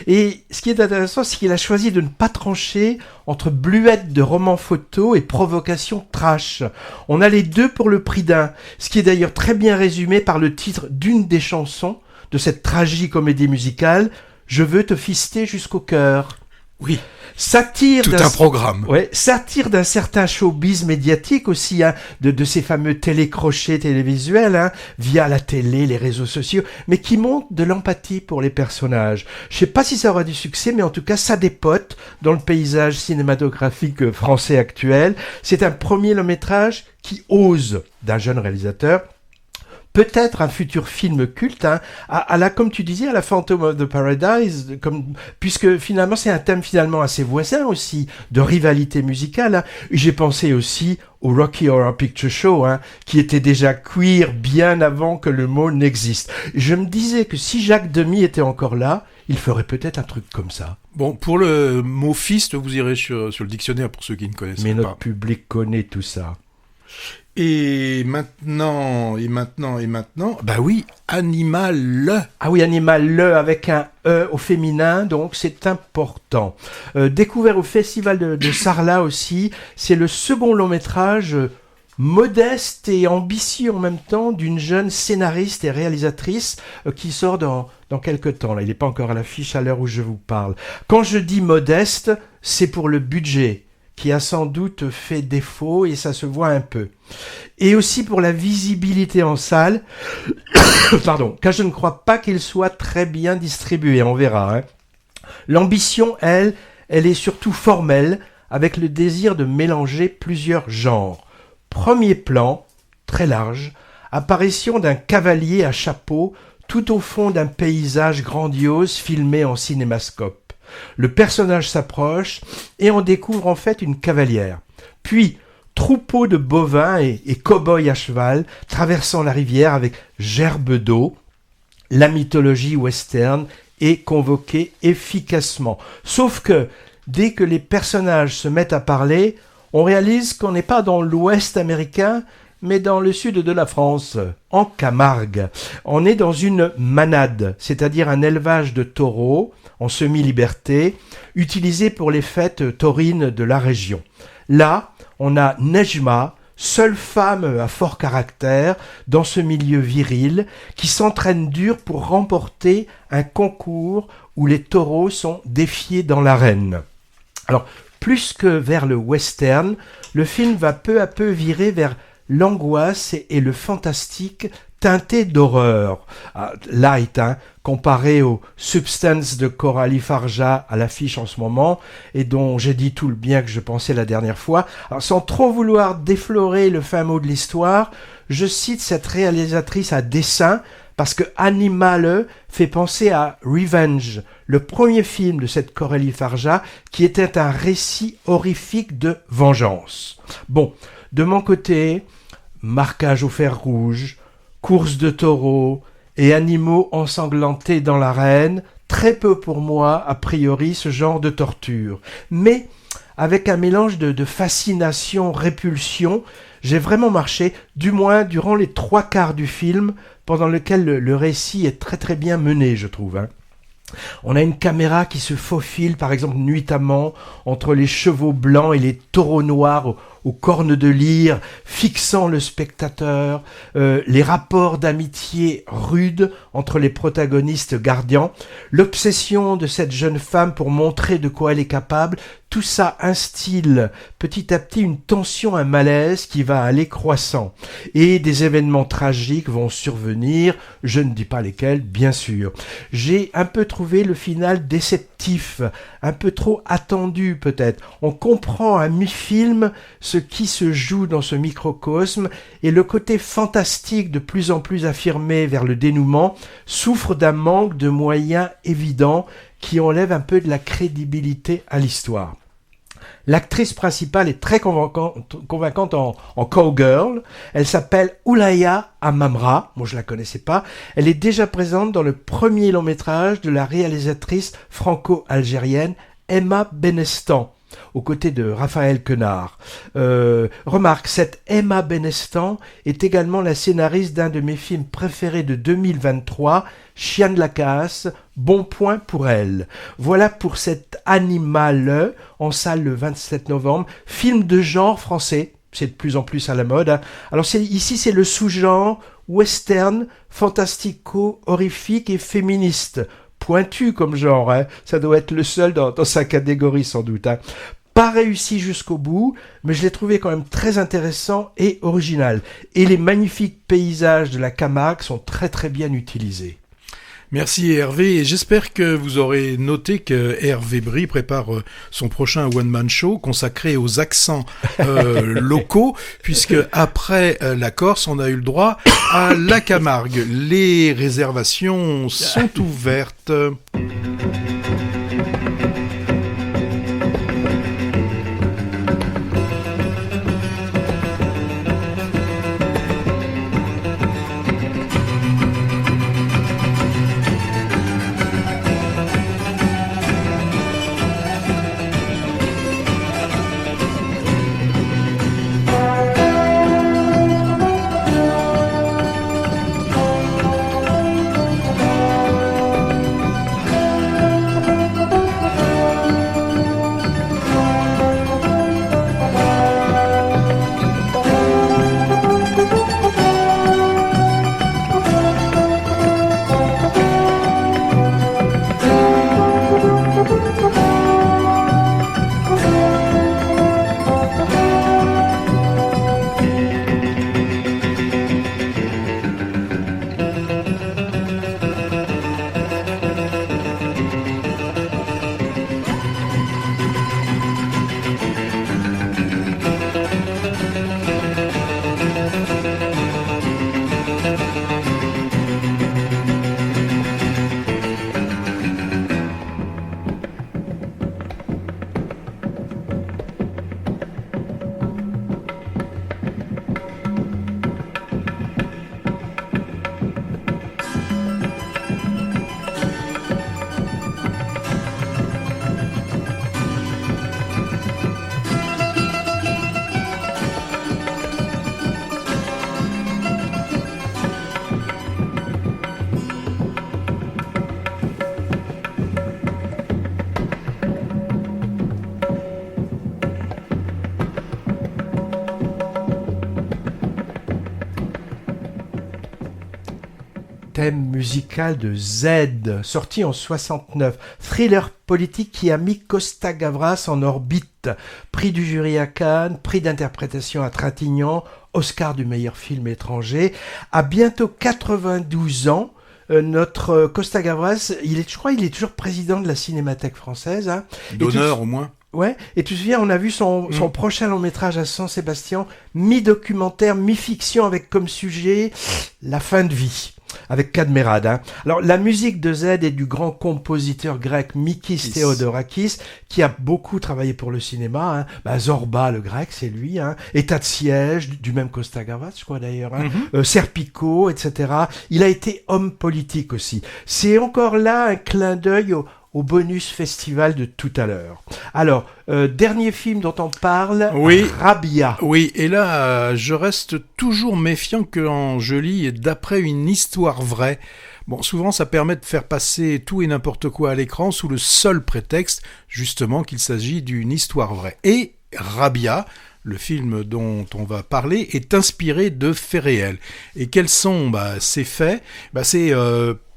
Et ce qui est intéressant, c'est qu'il a choisi de ne pas trancher entre bluette de roman photo et provocation trash. On a les deux pour le prix d'un, ce qui est d'ailleurs très bien résumé par le titre d'une des chansons de cette tragicomédie musicale, Je veux te fister jusqu'au cœur. Oui. Satire tout un programme. Ouais, satire d'un certain showbiz médiatique aussi, de ces fameux télécrochets télévisuels, via la télé, les réseaux sociaux, mais qui montre de l'empathie pour les personnages. Je sais pas si ça aura du succès, mais en tout cas, ça dépote dans le paysage cinématographique français actuel. C'est un premier long-métrage qui ose, d'un jeune réalisateur, peut-être un futur film culte, comme tu disais, à la Phantom of the Paradise, puisque finalement c'est un thème finalement assez voisin aussi, de rivalité musicale. J'ai pensé aussi au Rocky Horror Picture Show, qui était déjà queer bien avant que le mot n'existe. Je me disais que si Jacques Demy était encore là, il ferait peut-être un truc comme ça. Bon, pour le mot fist, vous irez sur le dictionnaire pour ceux qui ne connaissent pas. Mais notre public connaît tout ça. Et maintenant, bah oui, Animal. Ah oui, Animal avec un E au féminin, donc c'est important. Découvert au Festival de Sarlat aussi, c'est le second long métrage modeste et ambitieux en même temps d'une jeune scénariste et réalisatrice qui sort dans quelques temps. Là, il n'est pas encore à l'affiche à l'heure où je vous parle. Quand je dis modeste, c'est pour le budget, qui a sans doute fait défaut, et ça se voit un peu. Et aussi pour la visibilité en salle, pardon, car je ne crois pas qu'il soit très bien distribué, on verra. L'ambition, elle est surtout formelle, avec le désir de mélanger plusieurs genres. Premier plan, très large, apparition d'un cavalier à chapeau, tout au fond d'un paysage grandiose filmé en cinémascope. Le personnage s'approche et on découvre en fait une cavalière. Puis, troupeau de bovins et cow-boys à cheval traversant la rivière avec gerbe d'eau. La mythologie western est convoquée efficacement. Sauf que, dès que les personnages se mettent à parler, on réalise qu'on n'est pas dans l'ouest américain, mais dans le sud de la France, en Camargue. On est dans une manade, c'est-à-dire un élevage de taureaux en semi-liberté, utilisé pour les fêtes taurines de la région. Là, on a Nejma, seule femme à fort caractère dans ce milieu viril, qui s'entraîne dur pour remporter un concours où les taureaux sont défiés dans l'arène. Alors, plus que vers le western, le film va peu à peu virer vers l'angoisse et le fantastique teinté d'horreur. Light, comparé aux Substance de Coralie Farja à l'affiche en ce moment, et dont j'ai dit tout le bien que je pensais la dernière fois. Alors, sans trop vouloir déflorer le fin mot de l'histoire, je cite cette réalisatrice à dessein, parce que Animal fait penser à Revenge, le premier film de cette Coralie Farja, qui était un récit horrifique de vengeance. Bon, de mon côté, marquage au fer rouge, course de taureaux et animaux ensanglantés dans l'arène, très peu pour moi, a priori, ce genre de torture. Mais avec un mélange de fascination, répulsion, j'ai vraiment marché, du moins durant les 3/4 du film, pendant lequel le récit est très très bien mené, je trouve. On a une caméra qui se faufile, par exemple, nuitamment entre les chevaux blancs et les taureaux noirs aux cornes de lyre, fixant le spectateur, les rapports d'amitié rudes entre les protagonistes gardiens, l'obsession de cette jeune femme pour montrer de quoi elle est capable, tout ça instille petit à petit une tension, un malaise qui va aller croissant. Et des événements tragiques vont survenir, je ne dis pas lesquels, bien sûr. J'ai un peu trouvé le final déceptif, un peu trop attendu peut-être. On comprend à mi-film ce qui se joue dans ce microcosme et le côté fantastique de plus en plus affirmé vers le dénouement souffre d'un manque de moyens évidents qui enlève un peu de la crédibilité à l'histoire. L'actrice principale est très convaincante en cowgirl. Elle s'appelle Oulaya Amamra. Moi, je la connaissais pas. Elle est déjà présente dans le premier long métrage de la réalisatrice franco-algérienne Emma Benestan, aux côtés de Raphaël Quenard. Remarque, cette Emma Benestan est également la scénariste d'un de mes films préférés de 2023, Chien de la casse, bon point pour elle. Voilà pour cet Animal, en salle le 27 novembre, film de genre français, c'est de plus en plus à la mode. Hein. Alors ici c'est le sous-genre western, fantastico, horrifique et féministe. Pointu comme genre, hein. Ça doit être le seul dans sa catégorie sans doute. Hein. Pas réussi jusqu'au bout, mais je l'ai trouvé quand même très intéressant et original. Et les magnifiques paysages de la Camargue sont très très bien utilisés. Merci Hervé, et j'espère que vous aurez noté que Hervé Brie prépare son prochain one-man show consacré aux accents locaux, puisque après la Corse, on a eu le droit à la Camargue. Les réservations sont ouvertes. Thème musical de Z, sorti en 69. Thriller politique qui a mis Costa Gavras en orbite. Prix du jury à Cannes, prix d'interprétation à Trintignant, Oscar du meilleur film étranger. À bientôt 92 ans, notre Costa Gavras, je crois qu'il est toujours président de la Cinémathèque française. Hein. D'honneur au moins. Ouais, et tu te souviens, on a vu son prochain long métrage à Saint-Sébastien, mi-documentaire, mi-fiction, avec comme sujet la fin de vie. Avec Kadmerad. Hein. Alors, la musique de Z est du grand compositeur grec Mikis Theodorakis, qui a beaucoup travaillé pour le cinéma. Hein. Zorba, le grec, c'est lui. Hein. État de siège, du même Costa Gavras, je crois d'ailleurs. Hein. Serpico, etc. Il a été homme politique aussi. C'est encore là un clin d'œil au bonus festival de tout à l'heure. Alors, dernier film dont on parle, oui, Rabia. Oui, et là, je reste toujours méfiant quand je lis d'après une histoire vraie. Bon, souvent ça permet de faire passer tout et n'importe quoi à l'écran sous le seul prétexte, justement, qu'il s'agit d'une histoire vraie. Et Rabia, le film dont on va parler, est inspiré de faits réels. Et quels sont ces faits ? C'est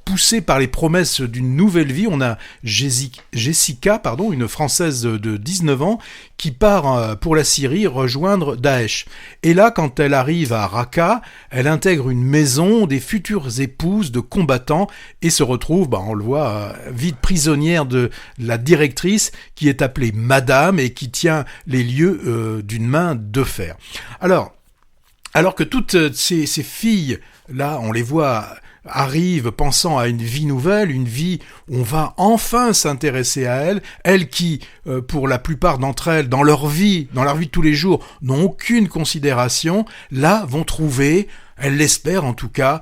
poussé par les promesses d'une nouvelle vie. On a Jessica, une Française de 19 ans, qui part pour la Syrie rejoindre Daesh. Et là, quand elle arrive à Raqqa, elle intègre une maison des futures épouses de combattants et se retrouve, on le voit, vite prisonnière de la directrice qui est appelée Madame et qui tient les lieux d'une main de fer. Alors que toutes ces filles, là, on les voit arrivent pensant à une vie nouvelle, une vie où on va enfin s'intéresser à elles qui, pour la plupart d'entre elles, dans leur vie de tous les jours, n'ont aucune considération, là vont trouver, elles l'espèrent en tout cas,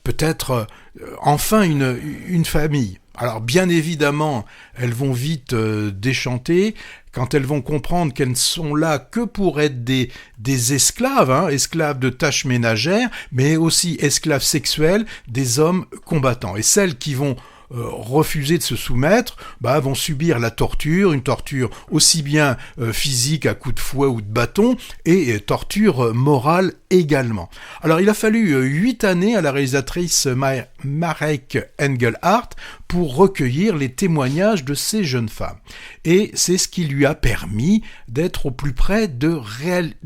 peut-être enfin une famille. Alors bien évidemment, elles vont vite déchanter quand elles vont comprendre qu'elles ne sont là que pour être des esclaves, esclaves de tâches ménagères, mais aussi esclaves sexuels des hommes combattants. Et celles qui vont refuser de se soumettre, vont subir la torture, une torture aussi bien physique à coups de fouet ou de bâton, et torture morale également. Alors il a fallu 8 années à la réalisatrice Marek Engelhardt pour recueillir les témoignages de ces jeunes femmes. Et c'est ce qui lui a permis d'être au plus près de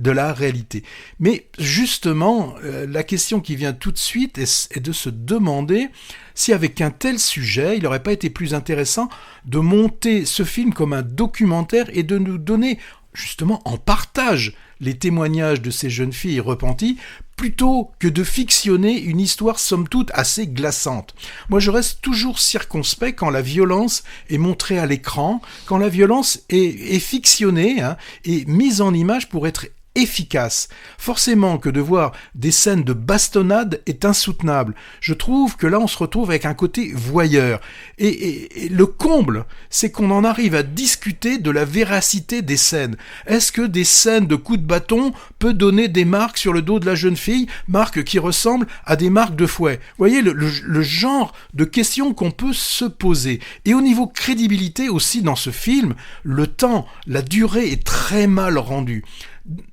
la réalité. Mais justement, la question qui vient tout de suite est de se demander si avec un tel sujet, il n'aurait pas été plus intéressant de monter ce film comme un documentaire et de nous donner justement en partage les témoignages de ces jeunes filles repenties, plutôt que de fictionner une histoire somme toute assez glaçante. Moi, je reste toujours circonspect quand la violence est montrée à l'écran, quand la violence est fictionnée et mise en image pour être efficace. Forcément que de voir des scènes de bastonnade est insoutenable. Je trouve que là on se retrouve avec un côté voyeur. Et le comble, c'est qu'on en arrive à discuter de la véracité des scènes. Est-ce que des scènes de coups de bâton peut donner des marques sur le dos de la jeune fille, marques qui ressemblent à des marques de fouet? Vous voyez le genre de questions qu'on peut se poser. Et au niveau crédibilité aussi dans ce film, le temps, la durée est très mal rendue.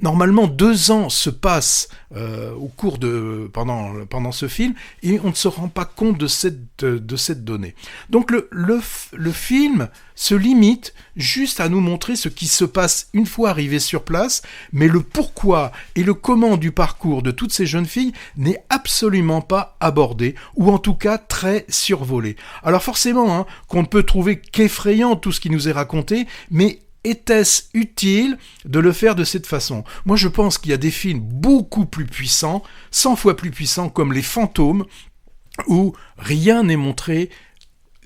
Normalement, 2 ans se passent pendant ce film et on ne se rend pas compte de cette donnée. Donc le film se limite juste à nous montrer ce qui se passe une fois arrivé sur place, mais le pourquoi et le comment du parcours de toutes ces jeunes filles n'est absolument pas abordé, ou en tout cas très survolé. Alors forcément, qu'on ne peut trouver qu'effrayant tout ce qui nous est raconté, mais était-ce utile de le faire de cette façon ? Moi, je pense qu'il y a des films beaucoup plus puissants, 100 fois plus puissants, comme Les Fantômes, où rien n'est montré.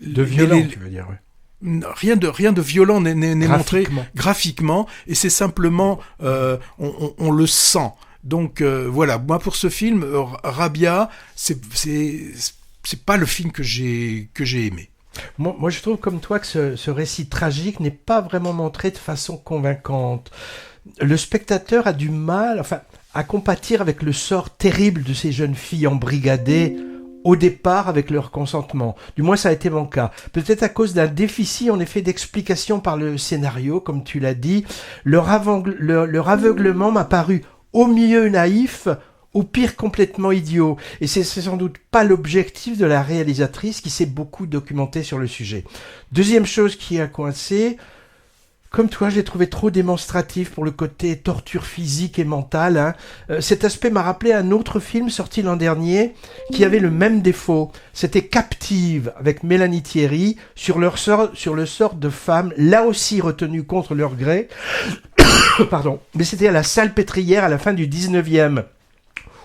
De violent, tu veux dire, oui. Rien de violent n'est montré graphiquement, et c'est simplement, on le sent. Donc voilà, moi pour ce film, Rabia, c'est pas le film que j'ai aimé. Moi, je trouve comme toi que ce récit tragique n'est pas vraiment montré de façon convaincante. Le spectateur a du mal à compatir avec le sort terrible de ces jeunes filles embrigadées au départ avec leur consentement. Du moins, ça a été mon cas. Peut-être à cause d'un déficit, en effet, d'explication par le scénario, comme tu l'as dit. Leur aveuglement m'a paru au mieux naïf, au pire complètement idiot. Et c'est sans doute pas l'objectif de la réalisatrice qui s'est beaucoup documentée sur le sujet. Deuxième chose qui a coincé, comme toi, je l'ai trouvé trop démonstratif pour le côté torture physique et mentale. Cet aspect m'a rappelé un autre film sorti l'an dernier qui avait le même défaut. C'était Captive avec Mélanie Thierry sur le sort de femmes, là aussi retenues contre leur gré. Pardon. Mais c'était à la Salpêtrière à la fin du 19e.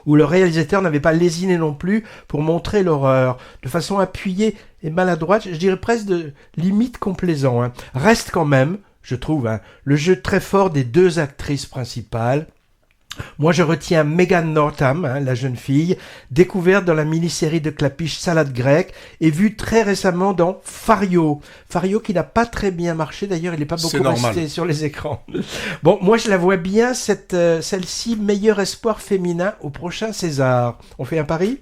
Où le réalisateur n'avait pas lésiné non plus pour montrer l'horreur, de façon appuyée et maladroite, je dirais presque de limite complaisant. Reste quand même, je trouve, le jeu très fort des 2 actrices principales. Moi, je retiens Megan Northam, la jeune fille, découverte dans la mini-série de Clapiche Salade grecque et vue très récemment dans Fario. Fario qui n'a pas très bien marché, d'ailleurs, il n'est pas beaucoup resté sur les écrans. Bon, moi, je la vois bien, celle-ci, meilleur espoir féminin au prochain César. On fait un pari ?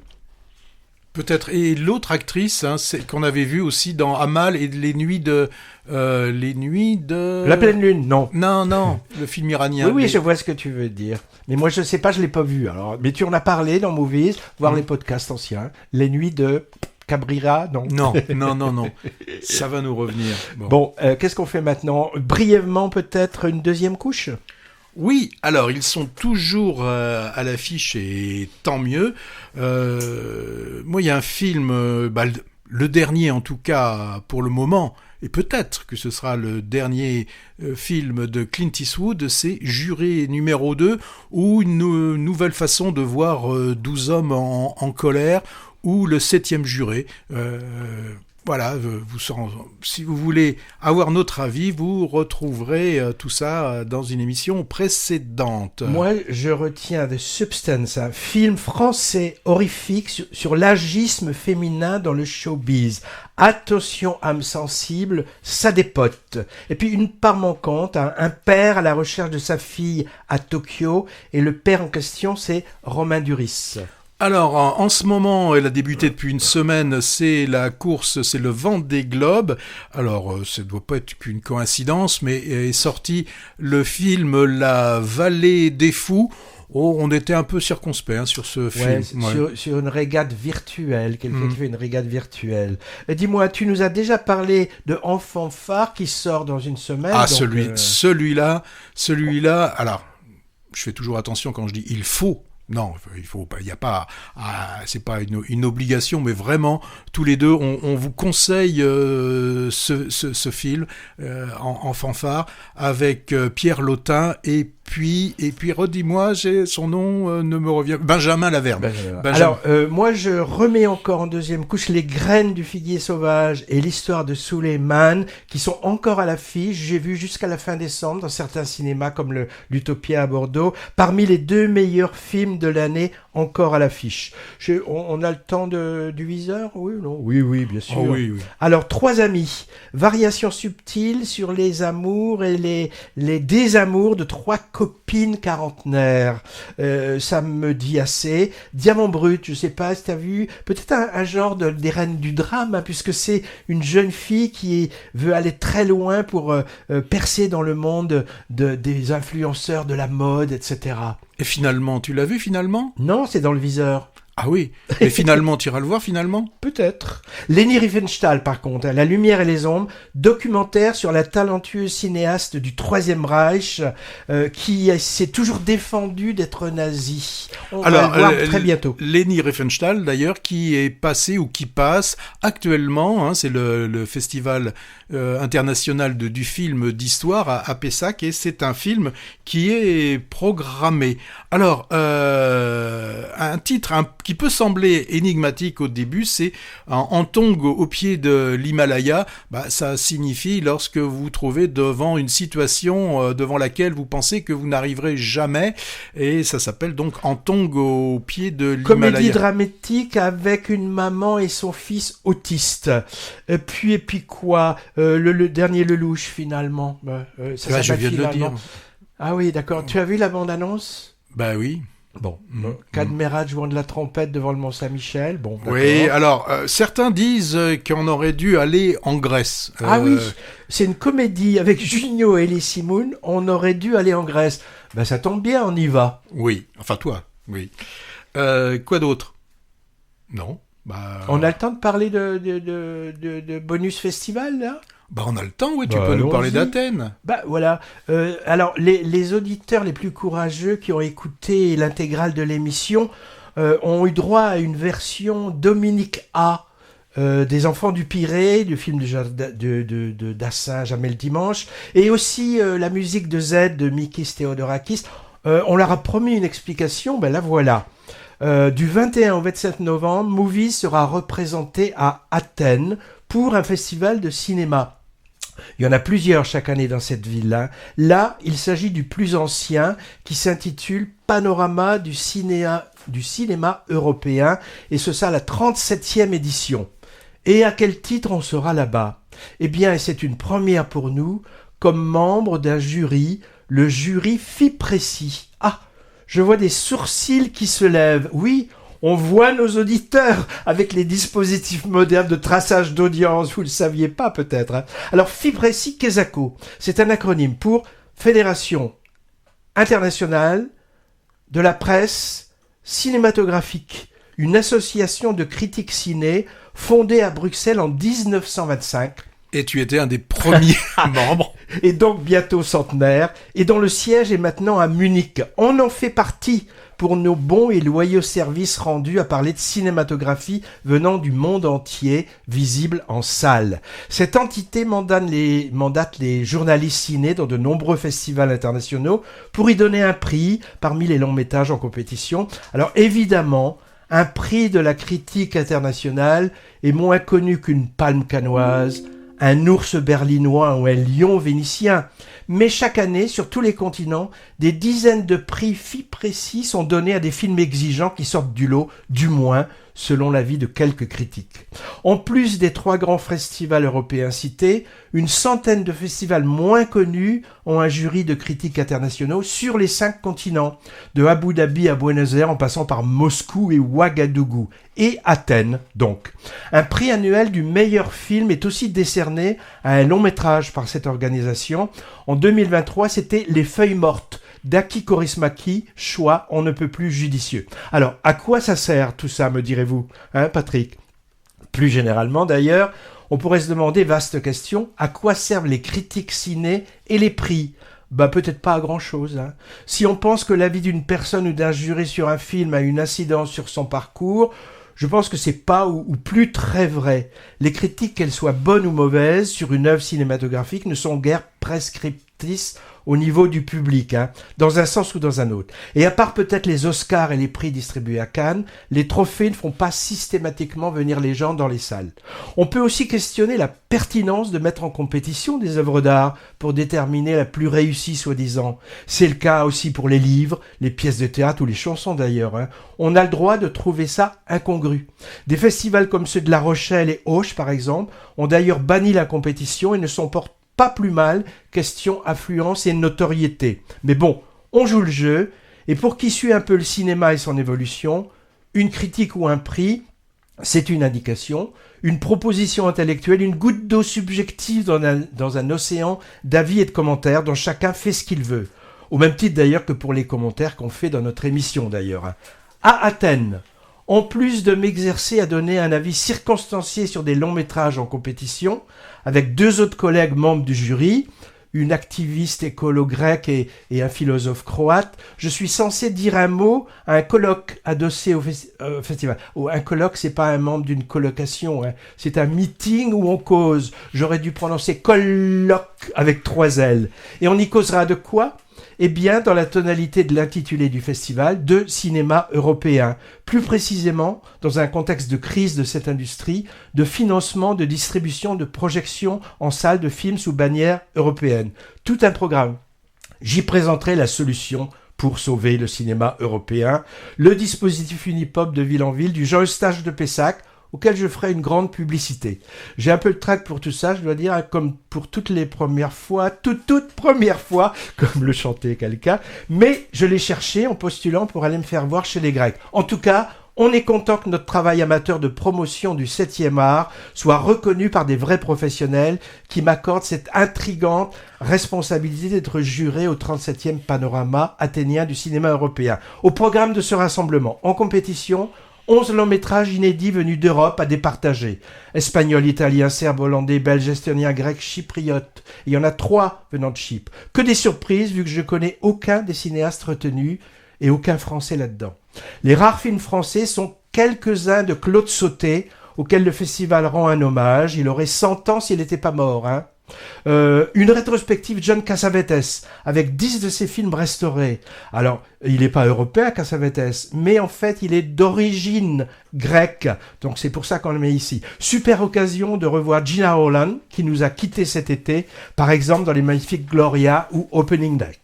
Peut-être. Et l'autre actrice, c'est qu'on avait vue aussi dans Amal et les nuits de... La pleine lune, non. Non, le film iranien. Oui, je vois ce que tu veux dire. Mais moi, je sais pas, je l'ai pas vu. Alors, mais tu en as parlé dans Movies, voir les podcasts anciens. Les nuits de Cabrera, non. Non. Ça va nous revenir. Bon, qu'est-ce qu'on fait maintenant ? Brièvement, peut-être une deuxième couche ? Oui, alors ils sont toujours à l'affiche et tant mieux. Moi, il y a un film, le dernier en tout cas pour le moment, et peut-être que ce sera le dernier film de Clint Eastwood, c'est Juré numéro 2, ou une nouvelle façon de voir 12 hommes en colère, ou le 7e juré. Voilà, si vous voulez avoir notre avis, vous retrouverez tout ça dans une émission précédente. Moi, je retiens The Substance, un film français horrifique sur l'agisme féminin dans le showbiz. Attention, âme sensible, ça dépote. Et puis une part manquante, un père à la recherche de sa fille à Tokyo, et le père en question, c'est Romain Duris. Alors, en ce moment, elle a débuté depuis une semaine, c'est la course, c'est le Vendée Globe. Alors, ça ne doit pas être qu'une coïncidence, mais est sorti le film La Vallée des Fous. Oh, on était un peu circonspect sur ce film. Sur une régate virtuelle, quelqu'un qui fait une régate virtuelle. Dis-moi, tu nous as déjà parlé de Enfant phare qui sort dans une semaine. Ah, donc, celui-là, alors, je fais toujours attention quand je dis « il faut ». Non, il faut pas. Il y a pas. C'est pas une obligation, mais vraiment, tous les deux, on vous conseille ce film Enfant phare avec Pierre Lotin et puis redis-moi, son nom ne me revient. Benjamin Laverne. Alors moi, je remets encore en deuxième couche Les Graines du figuier sauvage et l'histoire de Suleiman qui sont encore à l'affiche. J'ai vu jusqu'à la fin décembre dans certains cinémas comme l'Utopia à Bordeaux. Parmi les 2 meilleurs films de l'année encore à l'affiche. On a le temps du viseur ? Oui, non ? Oui, bien sûr. Oh, oui. Alors, 3 amis. Variations subtiles sur les amours et les désamours de 3 copines quarantenaires. Ça me dit assez. Diamant brut, je sais pas si t'as vu. Peut-être un genre des reines du drame, puisque c'est une jeune fille qui veut aller très loin pour percer dans le monde des influenceurs de la mode, etc. Et finalement, tu l'as vu finalement ? Non, c'est dans le viseur. Ah oui, mais finalement, tu iras le voir finalement ? Peut-être. Leni Riefenstahl, par contre, La lumière et les ombres, documentaire sur la talentueuse cinéaste du Troisième Reich qui s'est toujours défendue d'être nazie. On va le voir très bientôt. Leni Riefenstahl, d'ailleurs, qui est passé ou qui passe actuellement, c'est le festival international du film d'histoire à Pessac, et c'est un film qui est programmé. Alors, un titre qui peut sembler énigmatique au début, c'est Antong au pied de l'Himalaya. Ça signifie lorsque vous vous trouvez devant une situation devant laquelle vous pensez que vous n'arriverez jamais, et ça s'appelle donc Antong au pied de l'Himalaya. Comédie dramatique avec une maman et son fils autiste. Et puis quoi, le dernier Lelouch finalement. Ça je viens de le dire. Ah oui, d'accord. Tu as vu la bande-annonce ? Bah oui. Bon, Cadmerat jouant de la trompette devant le Mont-Saint-Michel, bon. D'accord. Oui, alors certains disent qu'on aurait dû aller en Grèce. Oui, c'est une comédie avec Junio et Elie Semoun. On aurait dû aller en Grèce. Ça tombe bien, on y va. Oui, enfin toi, oui. Quoi d'autre ? Non. On a le temps de parler de bonus festival là ? On a le temps, oui, tu peux nous parler d'Athènes. Voilà. Alors, les auditeurs les plus courageux qui ont écouté l'intégrale de l'émission ont eu droit à une version Dominique A. Des Enfants du Pirée, du film de Dassin, Jamais le dimanche, et aussi la musique de Z de Mikis Theodorakis. On leur a promis une explication, la voilà. Du 21 au 27 novembre, Movies sera représenté à Athènes pour un festival de cinéma. Il y en a plusieurs chaque année dans cette ville. Là, il s'agit du plus ancien qui s'intitule Panorama du cinéma européen, et ce sera la 37e édition. Et à quel titre on sera là-bas ? Eh bien, c'est une première pour nous, comme membre d'un jury, le jury FIPRECI. Ah, je vois des sourcils qui se lèvent. Oui, On voit nos auditeurs avec les dispositifs modernes de traçage d'audience, vous ne le saviez pas peut-être. Hein. Alors Fibresi Kesako, c'est un acronyme pour Fédération internationale de la presse cinématographique, une association de critiques ciné fondée à Bruxelles en 1925. Et tu étais un des premiers membres. Et donc bientôt centenaire, et dont le siège est maintenant à Munich. On en fait partie pour nos bons et loyaux services rendus à parler de cinématographie venant du monde entier, visible en salle. Cette entité mandate les journalistes ciné dans de nombreux festivals internationaux pour y donner un prix parmi les longs métrages en compétition. Alors évidemment, un prix de la critique internationale est moins connu qu'une palme cannoise, un ours berlinois ou un lion vénitien. Mais chaque année, sur tous les continents, des dizaines de prix précis sont donnés à des films exigeants qui sortent du lot, du moins selon l'avis de quelques critiques. En plus des 3 grands festivals européens cités, une centaine de festivals moins connus ont un jury de critiques internationaux sur les 5 continents, de Abu Dhabi à Buenos Aires en passant par Moscou et Ouagadougou, et Athènes donc. Un prix annuel du meilleur film est aussi décerné à un long métrage par cette organisation. En 2023, c'était Les Feuilles Mortes d'Aki Kaurismäki, choix on ne peut plus judicieux. Alors, à quoi ça sert tout ça, me direz-vous, hein, Patrick? Plus généralement d'ailleurs, on pourrait se demander, vaste question, à quoi servent les critiques ciné et les prix? Peut-être pas à grand-chose. Hein. Si on pense que l'avis d'une personne ou d'un jury sur un film a une incidence sur son parcours, je pense que c'est pas ou plus très vrai. Les critiques, qu'elles soient bonnes ou mauvaises, sur une œuvre cinématographique ne sont guère prescriptrices au niveau du public, hein, dans un sens ou dans un autre. Et à part peut-être les Oscars et les prix distribués à Cannes, les trophées ne font pas systématiquement venir les gens dans les salles. On peut aussi questionner la pertinence de mettre en compétition des œuvres d'art pour déterminer la plus réussie soi-disant. C'est le cas aussi pour les livres, les pièces de théâtre ou les chansons d'ailleurs. Hein. On a le droit de trouver ça incongru. Des festivals comme ceux de La Rochelle et Auch par exemple ont d'ailleurs banni la compétition et ne sont pas plus mal, question affluence et notoriété. Mais bon, on joue le jeu, et pour qui suit un peu le cinéma et son évolution, une critique ou un prix, c'est une indication, une proposition intellectuelle, une goutte d'eau subjective dans un océan d'avis et de commentaires dont chacun fait ce qu'il veut. Au même titre d'ailleurs que pour les commentaires qu'on fait dans notre émission d'ailleurs. À Athènes, en plus de m'exercer à donner un avis circonstancié sur des longs métrages en compétition, avec 2 autres collègues membres du jury, une activiste écolo grecque et un philosophe croate, je suis censé dire un mot à un colloque adossé au festival. Un colloque, c'est pas un membre d'une colocation, hein. C'est un meeting où on cause. J'aurais dû prononcer colloque avec 3 L. Et on y causera de quoi ? Eh bien, dans la tonalité de l'intitulé du festival, de cinéma européen. Plus précisément, dans un contexte de crise de cette industrie, de financement, de distribution, de projection en salle de films sous bannière européenne. Tout un programme. J'y présenterai la solution pour sauver le cinéma européen, le dispositif Unipop de ville en ville du Jean-Eustache de Pessac, auquel je ferai une grande publicité. J'ai un peu de trac pour tout ça, je dois dire, comme pour toutes les premières fois, toute première fois, comme le chantait quelqu'un, mais je l'ai cherché en postulant pour aller me faire voir chez les Grecs. En tout cas, on est content que notre travail amateur de promotion du 7e art soit reconnu par des vrais professionnels qui m'accordent cette intrigante responsabilité d'être juré au 37e panorama athénien du cinéma européen. Au programme de ce rassemblement, en compétition, 11 longs métrages inédits venus d'Europe à départager. Espagnol, italien, serbe, hollandais, belge, estonien, grec, chypriote. Il y en a 3 venant de Chypre. Que des surprises vu que je connais aucun des cinéastes retenus et aucun français là-dedans. Les rares films français sont quelques-uns de Claude Sautet, auquel le festival rend un hommage. Il aurait 100 ans s'il n'était pas mort, hein. Une rétrospective John Cassavetes avec 10 de ses films restaurés. Alors, il n'est pas européen Cassavetes, mais en fait, il est d'origine grecque. Donc, c'est pour ça qu'on le met ici. Super occasion de revoir Gina Holland, qui nous a quittés cet été, par exemple dans les magnifiques Gloria ou Opening Day.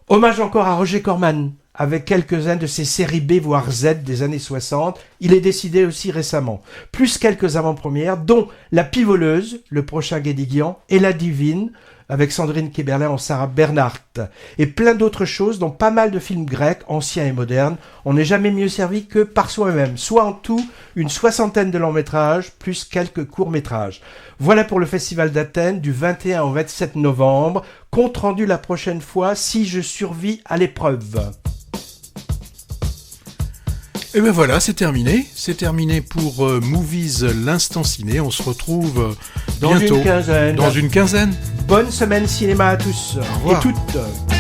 Hommage encore à Roger Corman, avec quelques-uns de ses séries B voire Z des années 60. Il est décidé aussi récemment. Plus quelques avant-premières, dont La Pivoleuse, le prochain Guédiguian, et La Divine, avec Sandrine Kiberlin en Sarah Bernhardt, et plein d'autres choses, dont pas mal de films grecs, anciens et modernes. On n'est jamais mieux servi que par soi-même, soit en tout une 60aine de longs métrages, plus quelques courts métrages. Voilà pour le Festival d'Athènes du 21 au 27 novembre, compte rendu la prochaine fois si je survis à l'épreuve. Et ben voilà, c'est terminé. C'est terminé pour Movies l'instant ciné. On se retrouve bientôt. Dans une quinzaine. Dans une quinzaine. Bonne semaine cinéma à tous Au revoir. et toutes.